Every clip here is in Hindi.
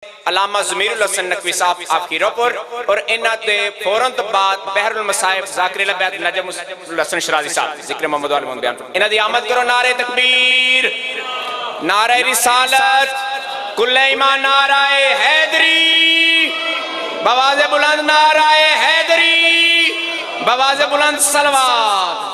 अलामा ज़मीरुल हसन नकवी साहब आपकी रोपुर और इन्हां दे फौरन तो बाद बहरुल मसाइब ज़ाकिर अलबैत नजमुल हसन शराजी साहब ज़िक्र मोहम्मद वाले बयान इन्हां दी आमद करो। नारे तकबीर, नारे रिसालत, कुल्ले ईमान, नाराए हैदरी, बवाज़े बुलंद नाराए हैदरी, बवाज़े बुलंद सलवात।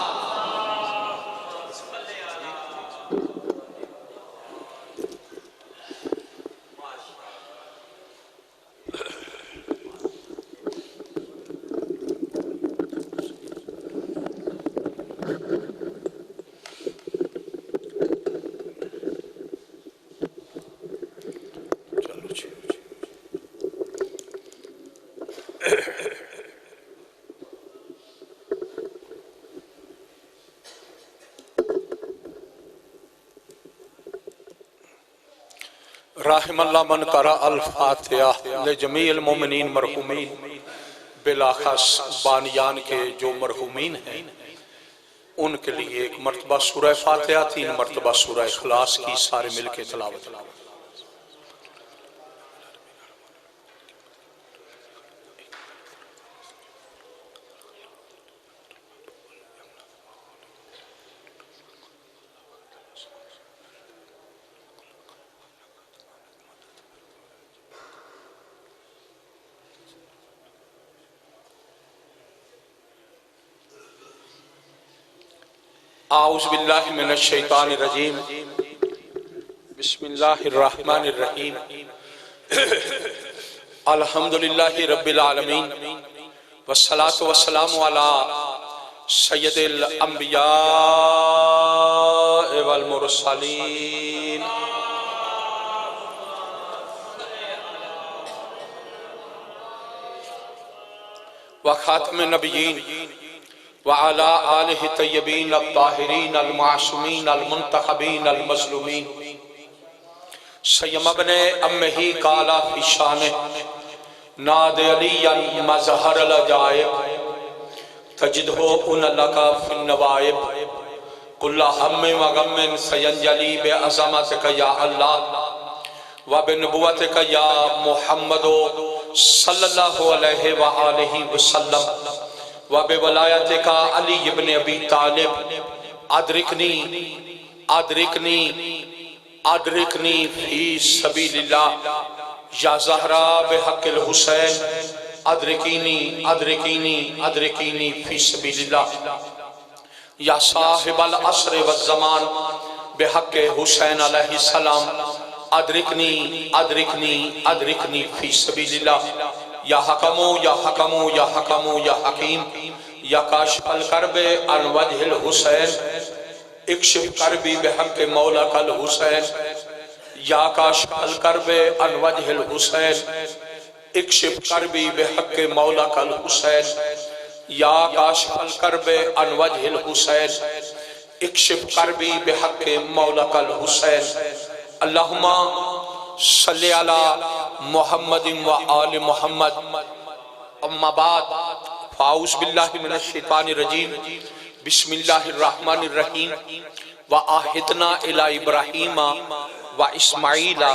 राहिमल्लाह मन करा अल फातिहा ले जमील मोमिनीन मरहुमीन, बिलाखस बानियान के जो मरहुमीन हैं उनके लिए एक मरतबा सूरह फातिहा, 3 मरतबा सूरह इखलास की सारे मिलके तिलावत। आऊज़ु बिल्लाहि मिनश शैतानिर रजीम, बिस्मिल्लाहिर रहमानिर रहीम, अल्हम्दुलिल्लाहि रब्बिल आलमीन, वस्सलातु वस्सलामु अला सय्यदिल अंबिया वल मुरसलीन व खातिमिन नबिय्यीन व अला आलिहि तय्यबीन अत्ताहिरीन अल-मासूमीन अल-मुंतखबीन अल-मज़लूमीन। सय्यम इब्ने अम्मिही काला फी शाने नादे अलियन मज़हर अल-अजाइब तजिदहु उनलका फिन नवाइब कुल्ला हम्मिन व गम्मिन सयंजली बिअज़मतिका या अल्लाह व बिनुबुव्वतिका या मुहम्मद सल्लल्लाहु अलैहि व आलिहि वसल्लम व बिवलायतिका अली इब्न अबी तालिब अदरिकनी अदरिकनी अदरिकनी फी सबीलिल्लाह या ज़हरा बिहक़्क़िल हुसैन अदरिकीनी अदरिकीनी अदरिकीनी फी सबीलिल्लाह या साहिबल अस्र व ज़मान बिहक़्क़ि हुसैन अलैहिस्सलाम अदरिकनी अदरिकनी अदरिकनी फी सबीलिल्लाह या हकमो या हकमो या हकमो या हकीम या काशिफल करबे अन वजहिल हुसैन इक्शिफ करबी बिहक़्क़ि मौला कल हुसैन या काशिफल करबे अन वजहिल हुसैन इक्शिफ करबी बिहक़्क़ि मौला कल हुसैन या काशिफल करबे अन वजहिल हुसैन इक्शिफ करबी बिहक़्क़ि मौला कल हुसैन। अल्लाहुम्मा सल्लि अला मुहम्मदिन व आलि मुहम्मद। अम्मा बाद फ़ाऊज़ु बिल्लाहि मिनश शैतानिर रजीम, बिस्मिल्लाहिर रहमानिर रहीम। व आहिदना इला इब्राहीमा व इस्माईला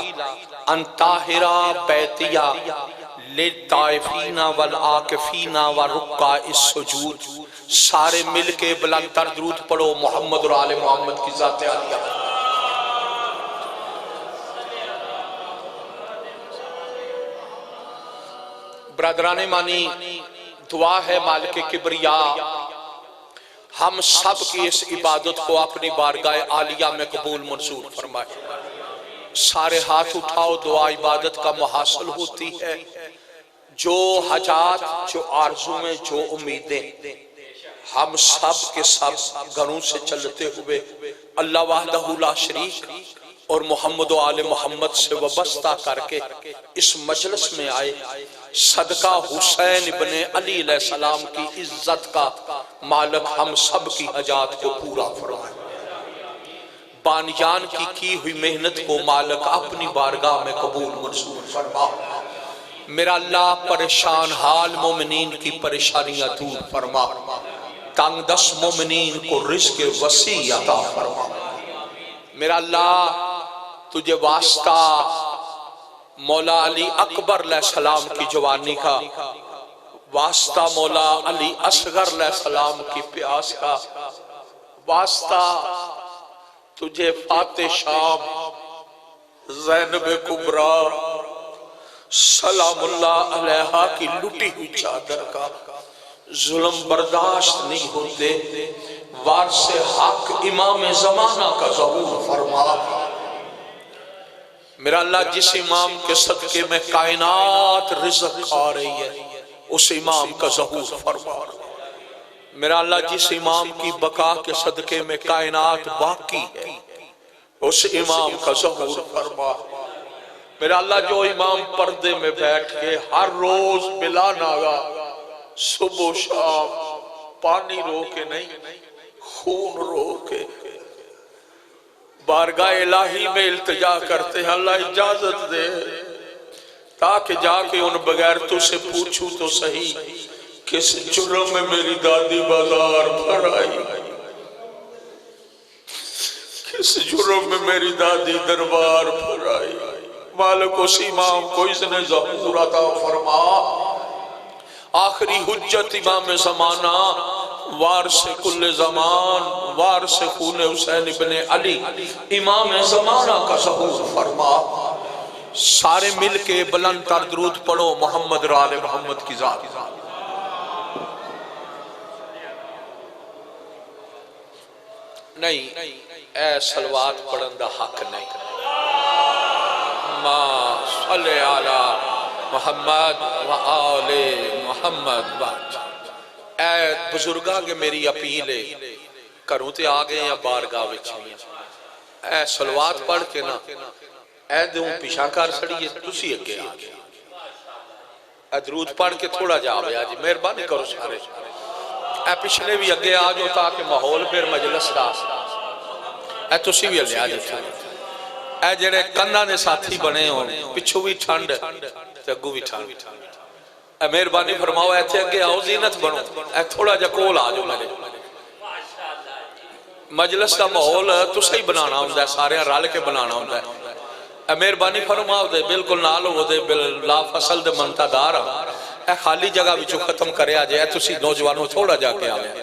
अन ताहिरा बैतिया लित्ताइफीना वल आकिफीना व रुक्काइस सुजूद। सारे मिलके बुलंद तर दुरूद पढ़ो मोहम्मद और आले मोहम्मद की ज़ात आलिया। ब्रदराने मानी, दुआ है मालिक किबरिया हम सब की इस इबादत को अपनी बारगाह आलिया में कबूल मंजूर फरमाए। सारे हाथ उठाओ, दुआ इबादत का मुहासिल होती है। जो हजात, जो आरज़ुएं, जो उम्मीदें हम सब के सब घरों से चलते हुए अल्लाह वहदहू ला शरीक और मोहम्मद व आले मोहम्मद से वबस्ता करके इस मजलिस में आए, सदका हुसैन इब्ने अली अलैहिस्सलाम की इज्जत का मालिक हम सब की हजात को पूरा फरमाए। बानियान की हुई मेहनत को मालिक अपनी बारगाह में कबूल मंजूर फरमा। मेरा अल्लाह परेशान हाल मोमिनीन की परेशानियां दूर फरमा। तंग दस मोमिनीन को रिज़्क़ वसी अता फरमा। मेरा अल्लाह तुझे वास्ता मौला अली अकबर अलैहिस्सलाम की जवानी का, वास्ता मौला अली असगर अलैहिस्सलाम की प्यास का, वास्ता तुझे फाते शाम ज़ैनब कुबरा सलामुल्लाह अलैहा की लुटी हुई चादर का। जुल्म बर्दाश्त नहीं होते, वारसे हक इमाम ज़माना का ज़हूर फरमा। मेरा अल्लाह जिस इमाम के सदके में कायनात रिज़्क़ खा रही है, उस इमाम का ज़हूर फरमा। मेरा अल्लाह जिस इमाम की बका के सदके में कायनात बाकी है, उस इमाम का ज़हूर फरमा। मेरा अल्लाह जो इमाम पर्दे में बैठ के हर रोज बिला नागा सुबह शाम पानी रो के नहीं, खून रो के बारगाह इलाही में इल्तिजा करते हैं, अल्लाह इजाजत दे ताकि जाके उन बगैर तुझसे पूछूं तो सही, किस जुर्म में मेरी दादी बाजार भर आई, किस जुर्म में मेरी दादी दरबार भर आई। मालिक उस इमाम को इसने ज़हूर अता फरमा। आखिरी हुज्जत इमाम ज़माना, वारिस कुल्ले ज़मान, वारिस खून हुसैन इब्ने अली, इमाम ज़माना का ज़हूर फरमा। सारे मिल के बुलंद तर दुरूद पढ़ो मोहम्मद राले मोहम्मद की ज़ात। नहीं, ए सलवात पढ़न दा हक नहीं। मा सल्ले अला मोहम्मद व आले मोहम्मद। ए बुजुर्गा के मेरी अपील है, घरों ते आ गए या बारगाह विच, ए सलवात पढ़ के ना ए दूं पिछा कर छड़िए, तुसी अगे आ गए। ए दरूद पढ़ के थोड़ा जा आवे जी, मेहरबानी करो सारे। ए पिछले भी अगे आ जाओ ताकि माहौल फिर मजलिस दा ए तुसी भी अगे आ जाओ। ए जेड़े कन्ना ने साथी बने हो, पिछू भी ठंड ते अगू भी ठंड, ए मेहरबानी फरमाओ इत्थे अगे आओ, जीनत बनो। ए थोड़ा जा कोल आ जाओ, मेरे मजलिस का माहौल तुसी ही बनाना हुंदा, सारे रल के बनाना हुंदा। ए मेहरबानी फरमाओ दे बिल्कुल नाल हो दे, ला फसल दे मंतादार ए खाली जगह विचों खत्म करया जे। तुसी नौजवानों थोड़ा जाके आ गए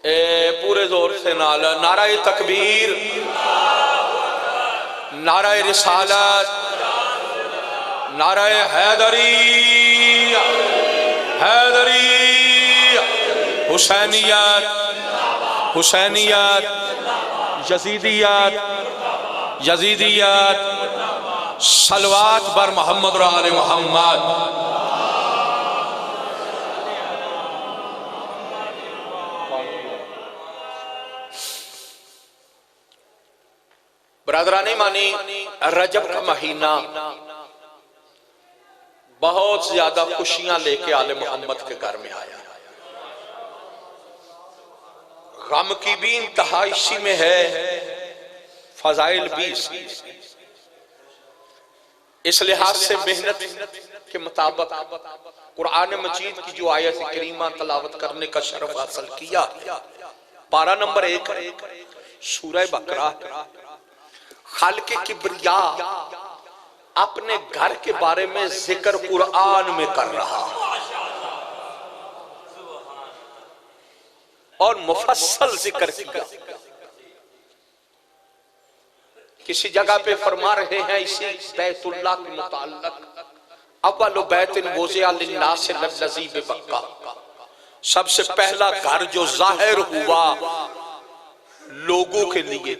ए पूरे जोर से नाल नाराए तकबीर, नाराए रिसालत, नाराए हैदरी, हैदरी, हुसैनियत, हुसैनियत, यजीदियत, यजीदियत, सलवात बर मोहम्मद व आले मोहम्मद। बरादरानी मानी, रजब का महीना बहुत ज्यादा खुशियां लेके आले मोहम्मद के घर में आया। गम की भी इंतहा इसी में है, फजाइल भी इसी। इस लिहाज से मेहनत के मुताबिक कुरान मजीद की जो आयत करीमा तलावत करने का शरफ हासिल किया। पारा नंबर 1 सूरह बकरा। खालिक किब्रिया अपने घर के बारे में जिक्र कुरान में कर रहा और मुफस्सल जिक्र किया। किसी जगह पे फरमा रहे हैं इसी बैतुल्लाह के मुताल्लिक, अव्वलु बैतिन वुज़िअ लिन्नास लल्लज़ी बिबक्का, सबसे पहला घर जो जाहिर हुआ लोगों के लिए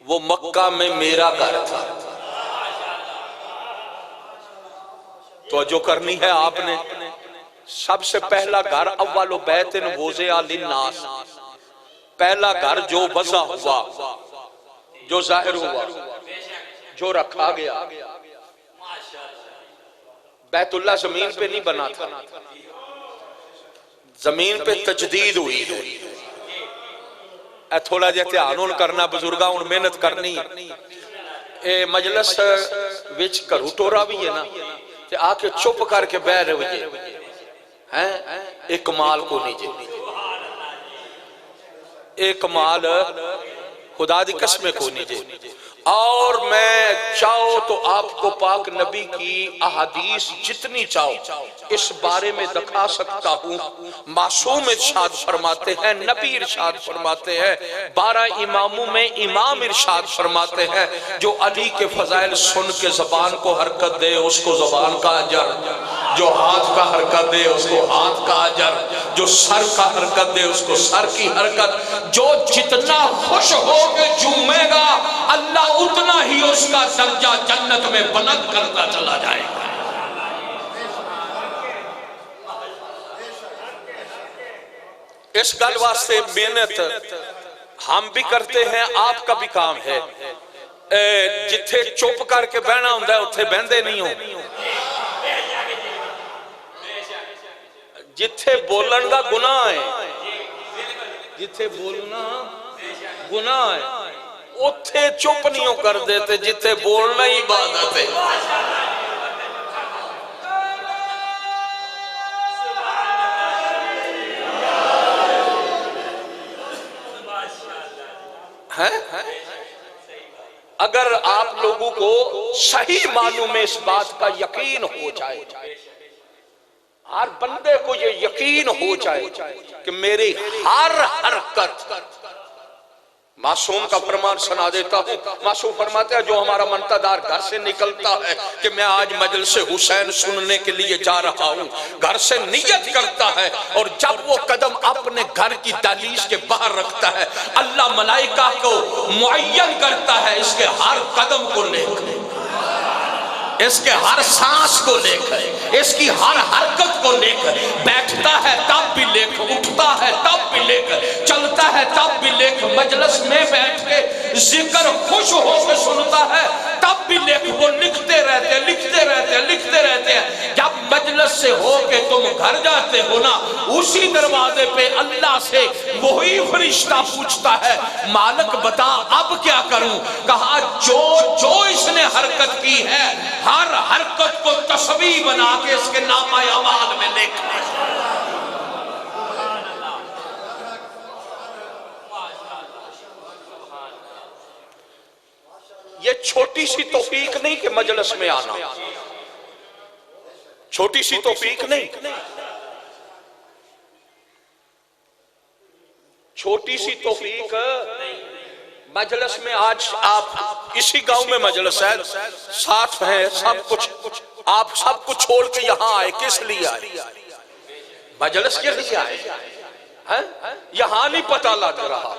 वो मक्का में मेरा घर था। तो जो करनी है आपने, सबसे पहला घर अव्वलु बैतिन वुज़िअ लिन्नास, पहला घर जो वज़ा हुआ, जो जाहिर हुआ, जो रखा गया। बैतुल्लाह जमीन पे नहीं बना था, जमीन पे तजदीद हुई है। थोड़ा जिहा ध्यान करना बुजुर्गा, हुण मेहनत करनी। ए मजलिस विच घरू टोरा भी है ना, ते आके चुप करके बह रहे हैं, एक कमाल को नहीं जी, एक कमाल खुदा दी कसम को नहीं जी। और मैं चाहो तो आपको पाक नबी की अहादीस जितनी चाहो इस बारे में दिखा सकता हूँ। मासूम इरशाद फरमाते हैं, नबी इरशाद फरमाते हैं, 12 इमामों में इमाम इरशाद फरमाते हैं, जो अली के फजाइल सुन के जबान को हरकत दे उसको जबान का अजर, जो हाथ का हरकत दे उसको हाथ का अजर, जो सर का हरकत दे उसको सर की हरकत। जो जितना खुश होकर झूमेगा अल्लाह उतना ही उसका दर्जा जन्नत में बुलंद करता चला जाएगा। इस गल वास्ते मेहनत हम भी करते हैं, आपका भी काम है। जिथे चुप करके बहना होंगे उत्थे बहंदे नहीं हो, जिथे बोलन का गुनाह है, जिथे बोलना गुनाह है उथे चुप नहीं कर देते, जिथे बोलना ही इबादत है। अगर आप लोगों को सही मालूम में इस बात का यकीन हो जाए, हर बंदे को ये यकीन हो जाए कि मेरी हर हरकत, मासूम का फरमान सुना देता हूँ। मासूम फरमाते हैं, जो हमारा मंतादार घर से निकलता है कि मैं आज मजलिस हुसैन सुनने के लिए जा रहा हूँ, घर से नियत करता है और जब वो कदम अपने घर की दहलीज के बाहर रखता है, अल्लाह मलाइका को मुअय्यन करता है इसके हर कदम को लेकर, इसके हर सांस को लेकर, इसकी हर हरकत को लेकर, बैठता है तब भी लेख, उठता है तब भी लेख, चलता है तब भी लेख, मजलिस में बैठ के जिक्र खुश होकर सुनता है तब भी लेख। वो लिखते रहते लिखते रहते लिखते रहते हैं। जब मजलिस से होके तुम घर जाते हो ना, उसी दरवाजे पे अल्लाह से वही फरिश्ता पूछता है, मालिक बता अब क्या करूं? कहा जो जो इसने हरकत की है हर हरकत को तस्वीर बना के इसके नामा अमाल में लिख ले। ये छोटी सी तौफीक नहीं कि मजलिस में आना, छोटी सी तौफीक नहीं, छोटी सी तौफीक मजलिस में। आज आप इसी गांव में मजलिस है, साथ है सब कुछ, आप सब कुछ छोड़ के यहाँ आए, किस लिए आए? मजलिस के लिए आए हैं? यहाँ नहीं पता लग रहा,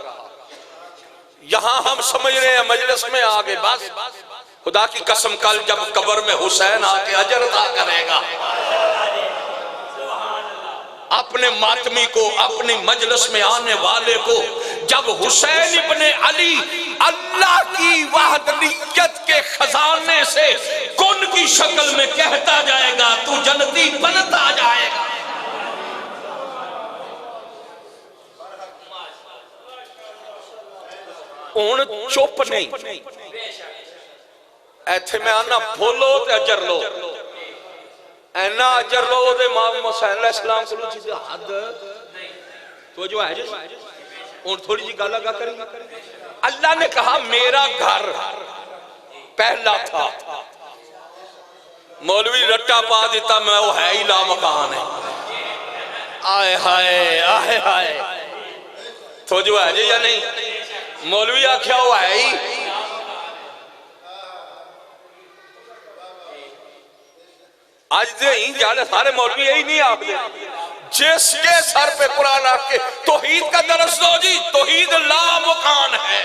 यहाँ हम समझ रहे हैं मजलिस में आ गए बस। खुदा की कसम कल जब कब्र में हुसैन आके अजर अदा करेगा, अपने मातमी को, अपनी मजलिस में आने वाले को, जब हुसैन इब्ने अली अल्लाह की वहदनियत के खजाने से कुन की शक्ल में कहता जाएगा तू जन्नती बनता जाएगा। हुण चुप नहीं, ऐथे मैं आना बोलो ते अजर लो, ऐना अजर लो ओदे इमाम हुसैन अलैहिस्सलाम को जी हद तो जो है हुण थोड़ी जी गल आगा करेंगे। अल्लाह ने कहा मेरा घर पहला था, मौलवी रट्टा पा देता मैं वो है ही ला मकान है। आए हाय आए हाय, तो जो है जी या नहीं? मौलवी आख्या वो है ही, आज दे ही जाने सारे मौलवी यही नहीं आखते। जिसके सर पे कुरान आके तौहीद का दरस दो जी, तौहीद लामकान है,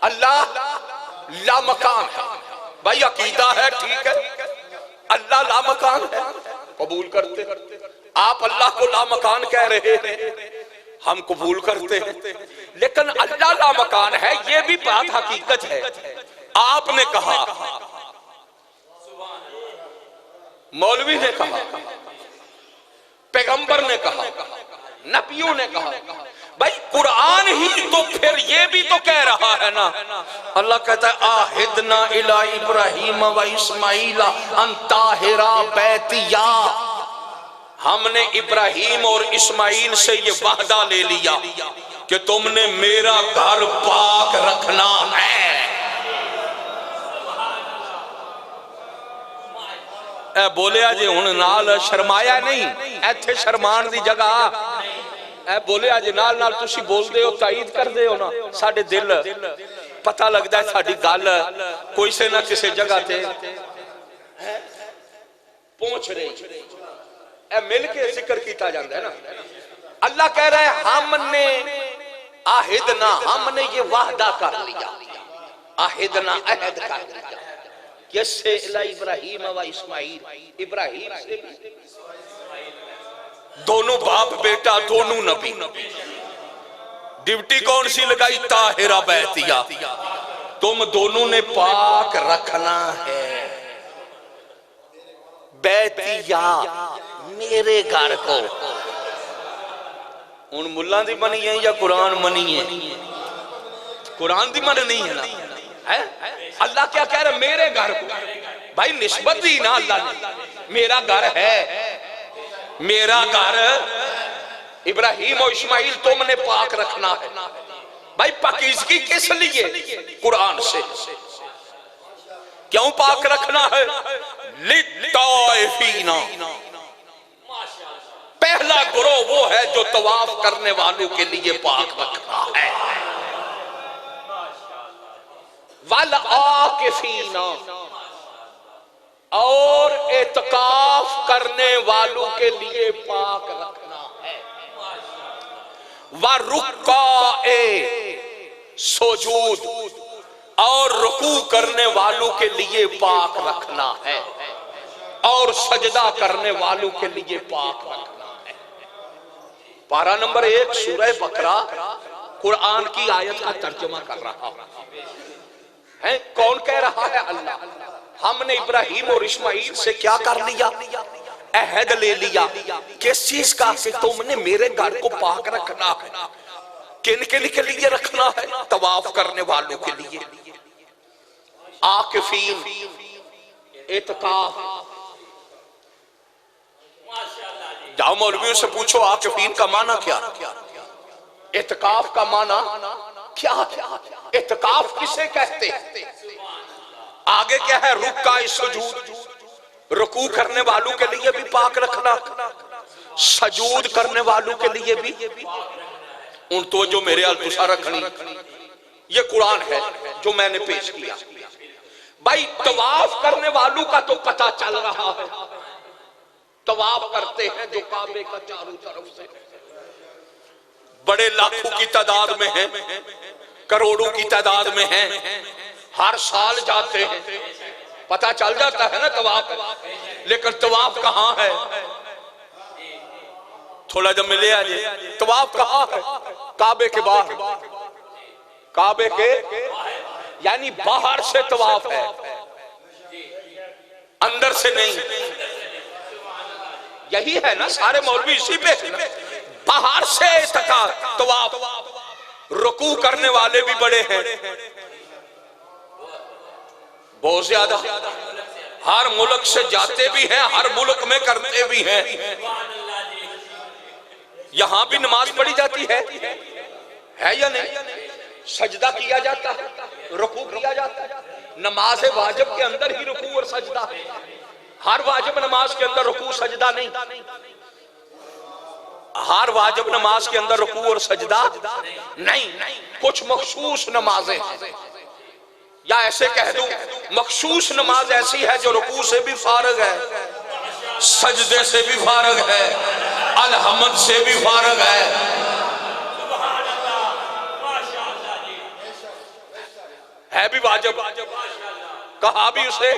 अल्लाह लामकान है। भाई अकीदा है ठीक है, अल्लाह लामकान है, कबूल करते। आप अल्लाह को लामकान कह रहे हैं, हम कबूल करते हैं, लेकिन अल्लाह लामकान है ये भी बात हकीकत है। आपने कहा, मौलवी ने कहा, पैगंबर ने कहा, नबियों ने कहा, भाई कुरान ही तो फिर ये भी तो कह रहा है ना। अल्लाह कहता है आहिदना इला इब्राहीम व इस्माइल अन ताहिरा बैतिया, हमने इब्राहिम और इस्माइल से ये वादा ले लिया कि तुमने मेरा घर पाक रखना है। ए बोलिया जे हुण नाल शर्माया नहीं, इत्थे शर्मान दी जगह ए बोलिया जे नाल नाल तुसी बोलदे हो, ताईद करदे हो ना, साडे दिल पता लगदा है साडी गल कोई से ना किसी जगह ते पहुंच रही। ए मिल के जिक्र किया जाता है ना। अल्लाह कह रहा है हमने आहिदना, हमने ये वादा कर लिया, आहिदना अहद कर लिया किससे, इला इब्राहिम व इस्माइल, इब्राहिम से भी, दोनों बाप बेटा दोनों नबी। ड्यूटी कौन सी लगाई, ताहिरा बैतिया, तुम दोनों ने पाक रखना है। बैतिया मेरे घर को, उन मुल्ला दी मनी है या कुरान मनी है? कुरान दी मन नहीं है ना, है? अल्लाह क्या कह रहा है, मेरे घर को। भाई निस्बत दी ना अल्लाह ने, मेरा घर है, मेरा घर इब्राहिम और इस्माइल तुमने पाक रखना है। भाई पाकीज़गी किस लिए? कुरान से। क्यों पाक रखना है? लित्ताइफीना, पहला गुरोह वो है जो तवाफ करने वालों के लिए पाक रखना है। वल आकिफीना, और एतकाफ करने वालों के लिए पाक रखना है। व रुक्काए सुजूद, और रुकू करने वालों के लिए पाक रखना है, और सजदा करने वालों के लिए पाक रखना है। पारा नंबर 1 सूरह बकरा कुरान की आयत का तर्जुमा कर रहा है। कौन कह रहा है? अल्लाह। हमने इब्राहिम और इस्माइल से क्या कर लिया? अहद ले लिया। किस चीज का? कि तुमने मेरे घर को पाक रखना है। किन के लिए रखना है? तवाफ करने वालों के लिए। आकिफीन, इत्काफ। जाओ मौलवियों से पूछो आकिफीन का माना क्या, इत्काफ का माना क्या? इत्काफ किसे कहते हैं? आगे क्या है? रुक्का सुजूद, रुकू करने वालों के लिए भी पाक रखना, सजूद करने वालों के लिए भी। उन तो जो मेरे अल्तुसा रखनी, ये कुरान है जो मैंने पेश किया। भाई तवाफ करने वालों का तो पता चल रहा है, तवाफ करते हैं जो काबे का चारों तरफ से, बड़े लाखों की तादाद में हैं, करोड़ों की तादाद में हैं, हर साल जाते हैं, पता चल जाता है ना तवाफ। लेकिन तवाफ कहाँ है? थोड़ा जब मिले आज, तवाफ कहाँ है? काबे के बाहर, काबे के यानी बाहर से तवाफ है, अंदर से नहीं। यही है ना, सारे मौलवी इसी पे है ना। बाहर से तवाफ, रुकू करने वाले भी बड़े हैं, बहुत ज्यादा। हर मुल्क से जाते भी हैं, हर मुल्क में करते भी हैं। यहां भी नमाज पढ़ी जाती है या नहीं? सजदा किया जाता है, रुकू किया जाता है। नमाज वाजिब के अंदर ही रुकू और सजदा है। हर वाजिब नमाज के अंदर रुकू सजदा नहीं, हर वाजिब नमाज के अंदर रुकू और सजदा नहीं। कुछ मखसूस नमाजें हैं, या ऐसे कह दूं मखसूस नमाज ऐसी है जो रुकू से भी फारग है, सजदे से भी फारग है, अलहमद से भी फारग है भी वाजिब। कहा भी उसे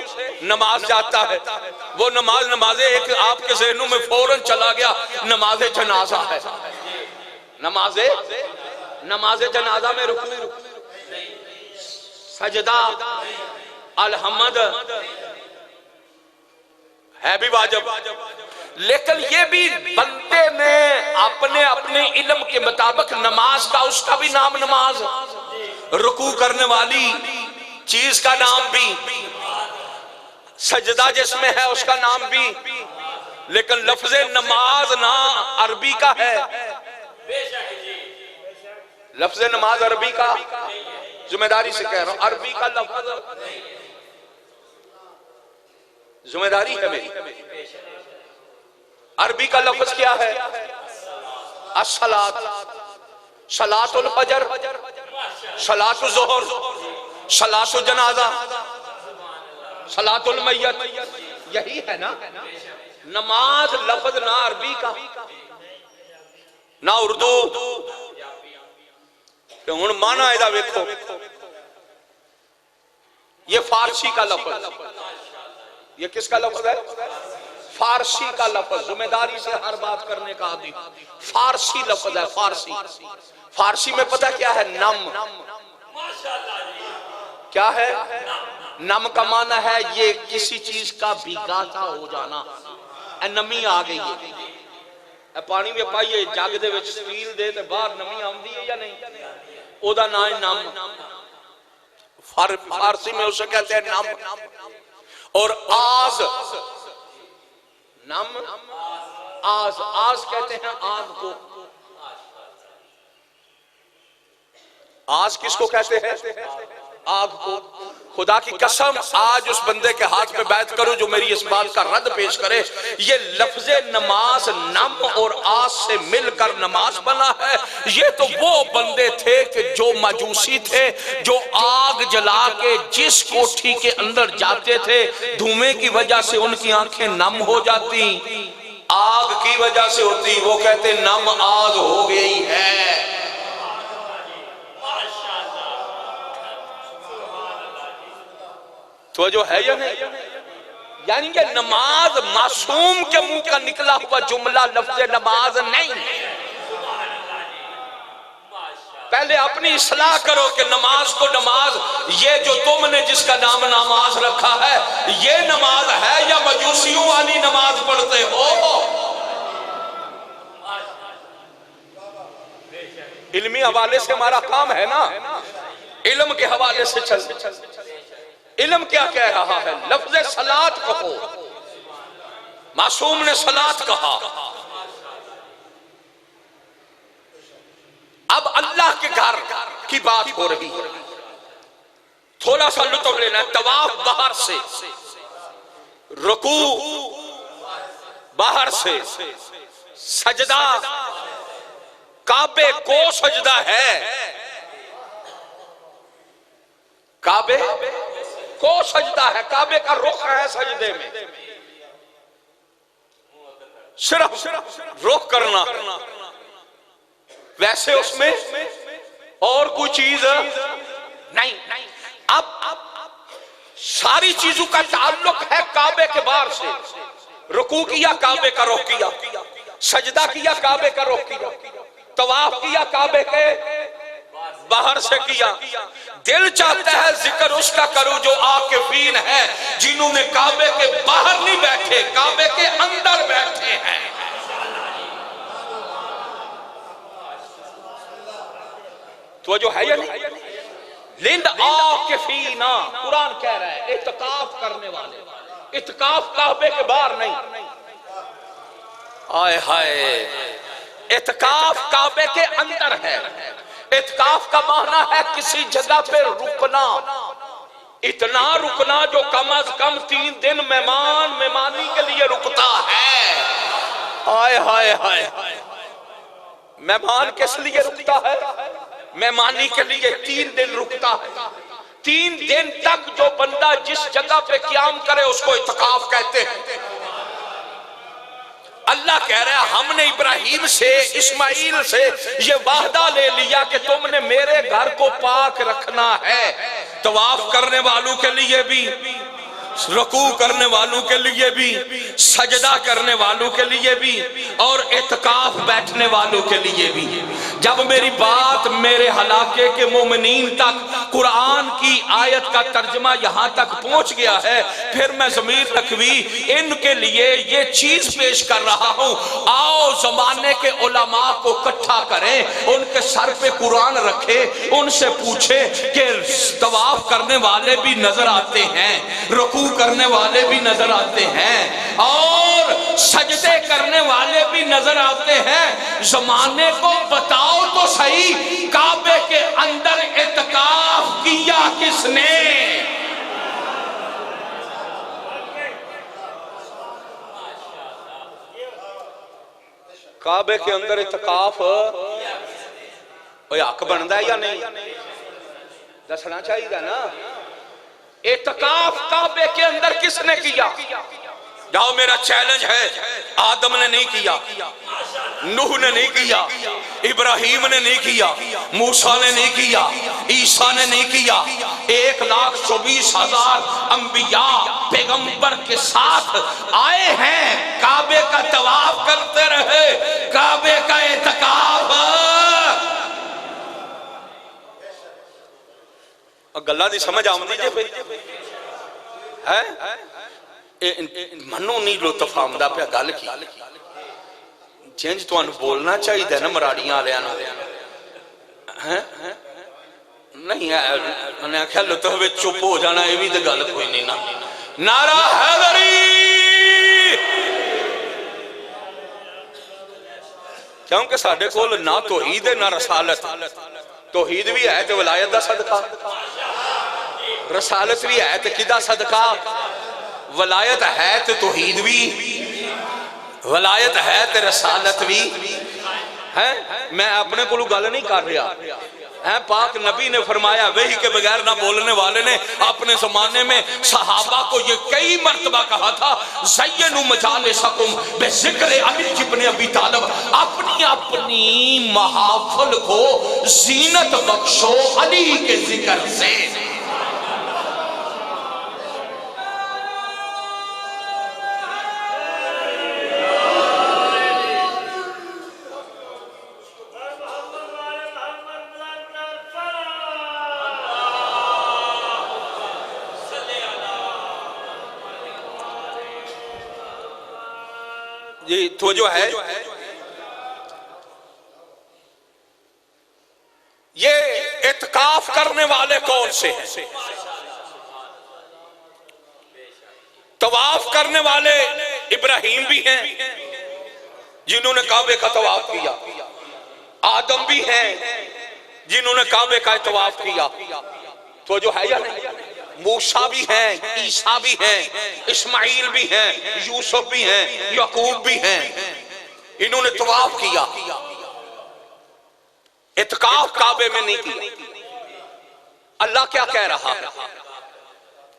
नमाज जाता है, वो नमाजे एक आपके ज़हनों में फौरन चला गया, नमाजे जनाजा है। नमाजे जनाजा में रुकू, सजदा, अलहमद है भी वाजिब। लेकिन ये भी बंदे ने अपने अपने इल्म के मुताबिक नमाज का, उसका भी नाम नमाज, रुकू करने वाली चीज का नाम भी, सजदा जिसमें है उसका नाम भी। लेकिन लफ्ज़े नमाज ना अरबी का है, लफ्ज नमाज अरबी का, जिम्मेदारी से कह रहा हूं, अरबी का लफ्ज जिम्मेदारी है मेरी। अरबी का लफ्ज क्या है? अस्सलात, सलातुल फजर, सलातुल ज़ोहर, सलातुल जनाजा, सलातुल मय्यत, यही है ना नमाज। लफ्ज ना अरबी का ना उर्दू। तो हुण माना इहदा वेखो, ये फारसी का लफ्ज, ये किसका लफ्ज है? फारसी का लफ्ज। जिम्मेदारी से हर बात करने का आदि। फारसी लफ्ज है, फारसी। फारसी में पता क्या है? नम। क्या है? नम का माना है ये किसी चीज का भीगाता हो जाना। नमी आ गई है, पानी में पाइए जग दे विच स्टील दे ते बाहर नमी आउंदी है या नहीं? ओदा नाम है नम। फारसी में उसे कहते हैं नम। और आज नम, आज, आज कहते हैं आग को। आज किसको कहते हैं? आग को। खुदा की कसम, आज उस बंदे के हाथ में बैत करूं जो मेरी इस बात का रद्द पेश करे। ये लफ्जे नमाज नम और आज से मिलकर नमाज बना है। ये तो वो बंदे थे कि जो मजूसी थे, जो आग जला के जिस कोठी के अंदर जाते थे, धुएं की वजह से उनकी आंखें नम हो जाती, आग की वजह से होती। वो कहते नम आग हो गई है। तो जो है या नहीं? यानी कि नमाज मासूम के मुंह का निकला हुआ जुमला लफ्ज नमाज नहीं। पहले अपनी इस्लाह करो कि नमाज को नमाज, ये जो तुमने जिसका नाम नमाज रखा है, ये नमाज है या मजूसियों वाली नमाज पढ़ते हो? इल्मी हवाले से हमारा काम है ना, इल्म के हवाले से चल। इल्म क्या कह रहा है? लफ्ज सलात कहो। मासूम ने सलात कहा। अब अल्लाह के घर की बात हो रही है, थोड़ा सा लुत्फ लेना। तवाफ बाहर से, रुकू बाहर से, सजदा काबे को सजदा है, काबे को सजदा है, काबे का रुख है सजदे में। सिर्फ रुख करना, वैसे उसमें और कोई चीज नहीं। अब सारी चीजों का ताल्लुक है काबे के बाहर से। रुकू किया, काबे का रुख किया, सजदा किया, काबे का रुख किया, तवाफ किया, काबे के बाहर से किया। दिल चाहता है जिक्र उसका करूं जो आकिफीन है, जिन्होंने काबे के बाहर नहीं बैठे, काबे के अंदर बैठे हैं। तो जो है या नहीं? लिंद आकिफीना, कुरान कह रहा है इत्काफ करने वाले। इत्काफ काबे के बाहर नहीं। आए हाय, इत्काफ काबे के अंदर है। इत्काफ का माना है किसी जगह पे रुकना, इतना रुकना जो कम अज कम 3 दिन मेहमानी के लिए रुकता है। हाय हाय हाय, मेहमान किस लिए रुकता है? मेहमानी के लिए 3 दिन रुकता है। 3 दिन तक जो बंदा जिस जगह पे क़याम करे उसको इत्काफ कहते हैं। अल्लाह कह रहा है हमने इब्राहिम से, इस्माइल से ये वादा ले लिया कि तुमने मेरे घर को पाक रखना है। तवाफ करने वालों के लिए भी, रुकू करने वालों के लिए भी, सजदा करने वालों के लिए भी, और इत्काफ बैठने वालों के लिए भी। जब मेरी बात मेरे हलाके के मोमिनीन तक कुरान की आयत का तर्जमा यहां तक पहुंच गया है, फिर मैं ज़मीर रखवी इनके लिए ये चीज पेश कर रहा हूं। आओ जमाने के उलमा को इकट्ठा करें, उनके सर पे कुरान रखे, उनसे पूछे कि तवाफ करने वाले भी नजर आते हैं, रुकू करने वाले भी नजर आते हैं, और सजदे करने वाले भी नजर आते हैं। जमाने को बताओ तो सही, काबे के अंदर इत्काफ किया किसने? काबे के अंदर इत्काफ हक बनता है या नहीं? दसना चाहिए ना। इत्काफ काबे के अंदर किसने किया? जाओ, मेरा चैलेंज है, आदम ने नहीं किया, नूह ने नहीं किया, इब्राहिम ने नहीं किया, मूसा ने नहीं किया, ईसा ने नहीं किया। 1,24,000 अंबिया पैगंबर के साथ आए हैं, काबे का तवाफ करते रहे, काबे का इत्काफ। गल्ला दी समझ आउंदी जे है? मनो नहीं लुत्फ आउंदा पिया गल की। जिंज तुहानू बोलना चाहिए ना मराड़ियां वालियां नूं, हैं? नहीं है, मैंने आख्या लुत्फ विच चुप हो जाना, ये भी तो गल कोई नहीं ना। नारा हैदरी, क्योंकि साडे कोल ना तौहीद है ना रसालत। तौहीद भी है तो वलायत दा सदका, रसालत भी है तो किदा सदका? वलायत है तो तौहीद भी, वलायत है तो रसालत भी है। मैं अपने को गल नहीं कर रहा है। पाक नबी ने फरमाया, वही के बगैर ना बोलने वाले ने अपने जमाने में सहाबा को ये कई मर्तबा कहा था, ज़य्यनु मजालिसकुम बिज़िक्र अली इब्न अबी तालिब, अपनी अपनी महफिल को जीनत बख्शो अली के जिक्र से। ये तो जो है, ये इत्काफ करने वाले कौन से हैं? तवाफ करने वाले इब्राहिम भी हैं जिन्होंने काबे का तवाफ किया, आदम भी हैं जिन्होंने काबे का तवाफ किया। तो जो है या नहीं? मूसा भी हैं, ईसा भी हैं, इस्माइल भी हैं, यूसुफ भी हैं, याकूब भी हैं, इन्होंने तवाफ किया। इत्काफ काबे में नहीं किया। अल्लाह क्या कह रहा?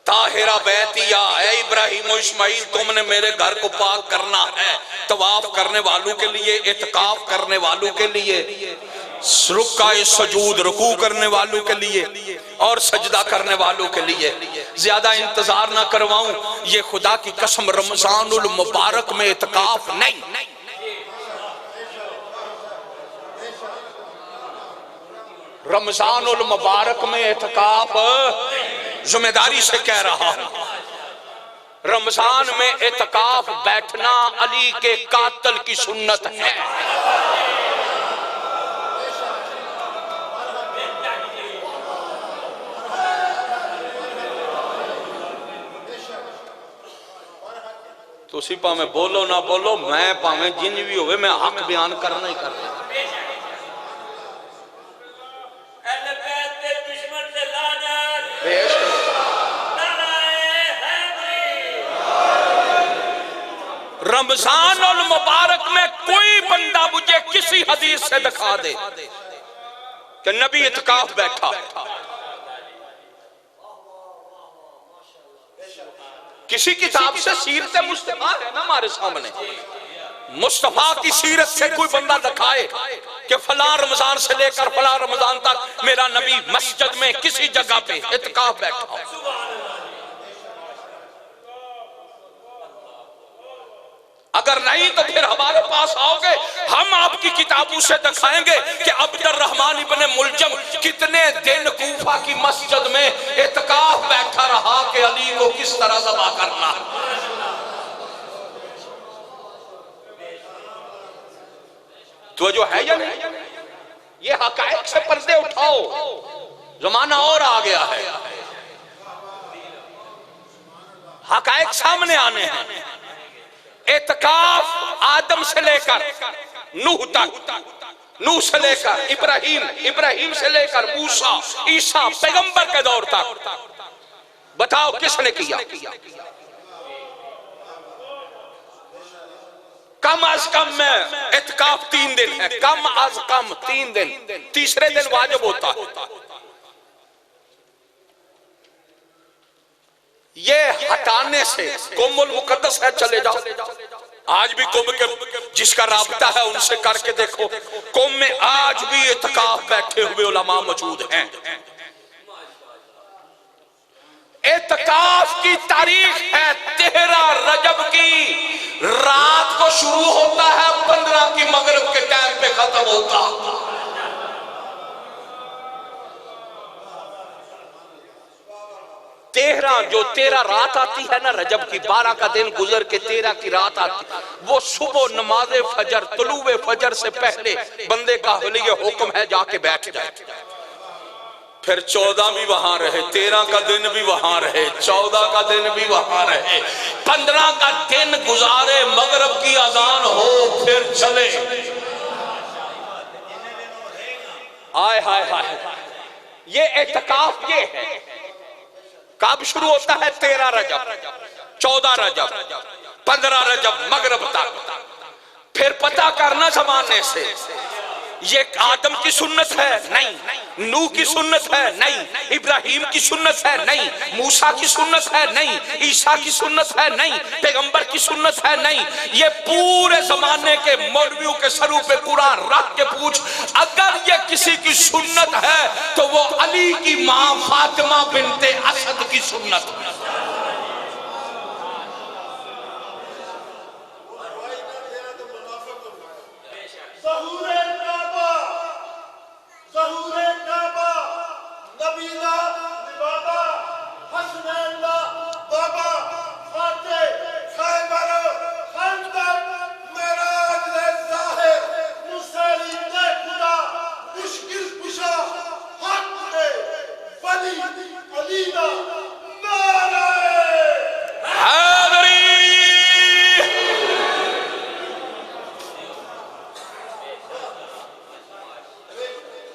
ताहिरा बैतिया, ऐ इब्राहिम और इस्माइल, तुमने मेरे घर को पाक करना है। तवाफ करने वालों के लिए, इत्काफ करने वालों के लिए, रुका सजूद रुकू करने वालों के लिए और सजदा करने वालों के लिए। ज्यादा इंतजार ना करवाऊं, ये खुदा की कसम रमजानुल मुबारक में इत्काफ नहीं। रमजानुल मुबारक में इत्काफ जिम्मेदारी से कह रहा हूं। रमजान में इत्काफ बैठना अली के कातल की सुन्नत है। तुसी भावें बोलो ना बोलो, मैं भावें जिन भी होवे, मैं हक बयान करना ही करना। रमजान और मुबारक में कोई बंदा मुझे किसी हदीस से दिखा दे कि नबी इत्काफ बैठा। किसी किताब से सीरत मुस्तफा है ना हमारे सामने, मुस्तफा की सीरत से कोई बंदा दिखाए कि फलां रमजान से लेकर फलां रमजान तक मेरा नबी मस्जिद में किसी जगह पे इत्काफ बैठा। अगर नहीं तो फिर हमारे पास आओगे, हम आपकी किताबों से दिखाएंगे कि अब्दुर रहमान इब्ने मुलजम कितने दिन कूफा की मस्जिद में इत्काफ बैठा रहा कि अली को किस तरह ज़बा करना। तो जो है या नहीं, ये हकायक से पर्दे उठाओ, जमाना और आ गया है, हकायक सामने आने हैं। एतकाफ आदम से लेकर नूह तक, नूह से लेकर इब्राहिम, इब्राहिम से लेकर मूसा, ईसा, पैगंबर के दौर तक, बताओ किसने किया? कम अज कम में एतकाफ 3 दिन है, कम अज कम 3 दिन, तीसरे दिन वाजिब होता है। ये हटाने से कुम्मुल मुकद्दस है, चले जाओ। आज भी कुंभ के जिसका राबता है उनसे करके देखो, कुंभ में आज भी एतकाफ बैठे हुए उलमा मौजूद हैं। एतकाफ की तारीख है 13 रजब की रात को शुरू होता है, 15 की मगरिब के टाइम पे खत्म होता। 13 रात आती है ना रजब की, 12 का दिन गुजर के 13 की रात आती, वो सुबह नमाज फजर, तुलूए फजर से पहले बंदे का लिए हुक्म है जाके बैठ जाए। फिर 14 भी वहां रहे, 13 का दिन भी वहां रहे, 14 का दिन भी वहां रहे, 15 का दिन गुजारे, मगरिब की अजान हो फिर चले। आय हाय हाय, ये एतकाफ ये है। कब शुरू होता है? 13 रजब, 14 रजब, 15 रजब मगरिब तक। फिर पता करना जमाने से ये आदम की सुन्नत है नहीं, नूह की सुन्नत है नहीं, इब्राहिम की सुन्नत है नहीं, मूसा की सुन्नत है नहीं, ईसा की सुन्नत है नहीं, पैगंबर की सुन्नत है नहीं। ये पूरे जमाने के मौलवियों के सरों पे कुरान रख के पूछ, अगर ये किसी की सुन्नत है तो वो अली की मां फातिमा बिनते असद की सुन्नत है।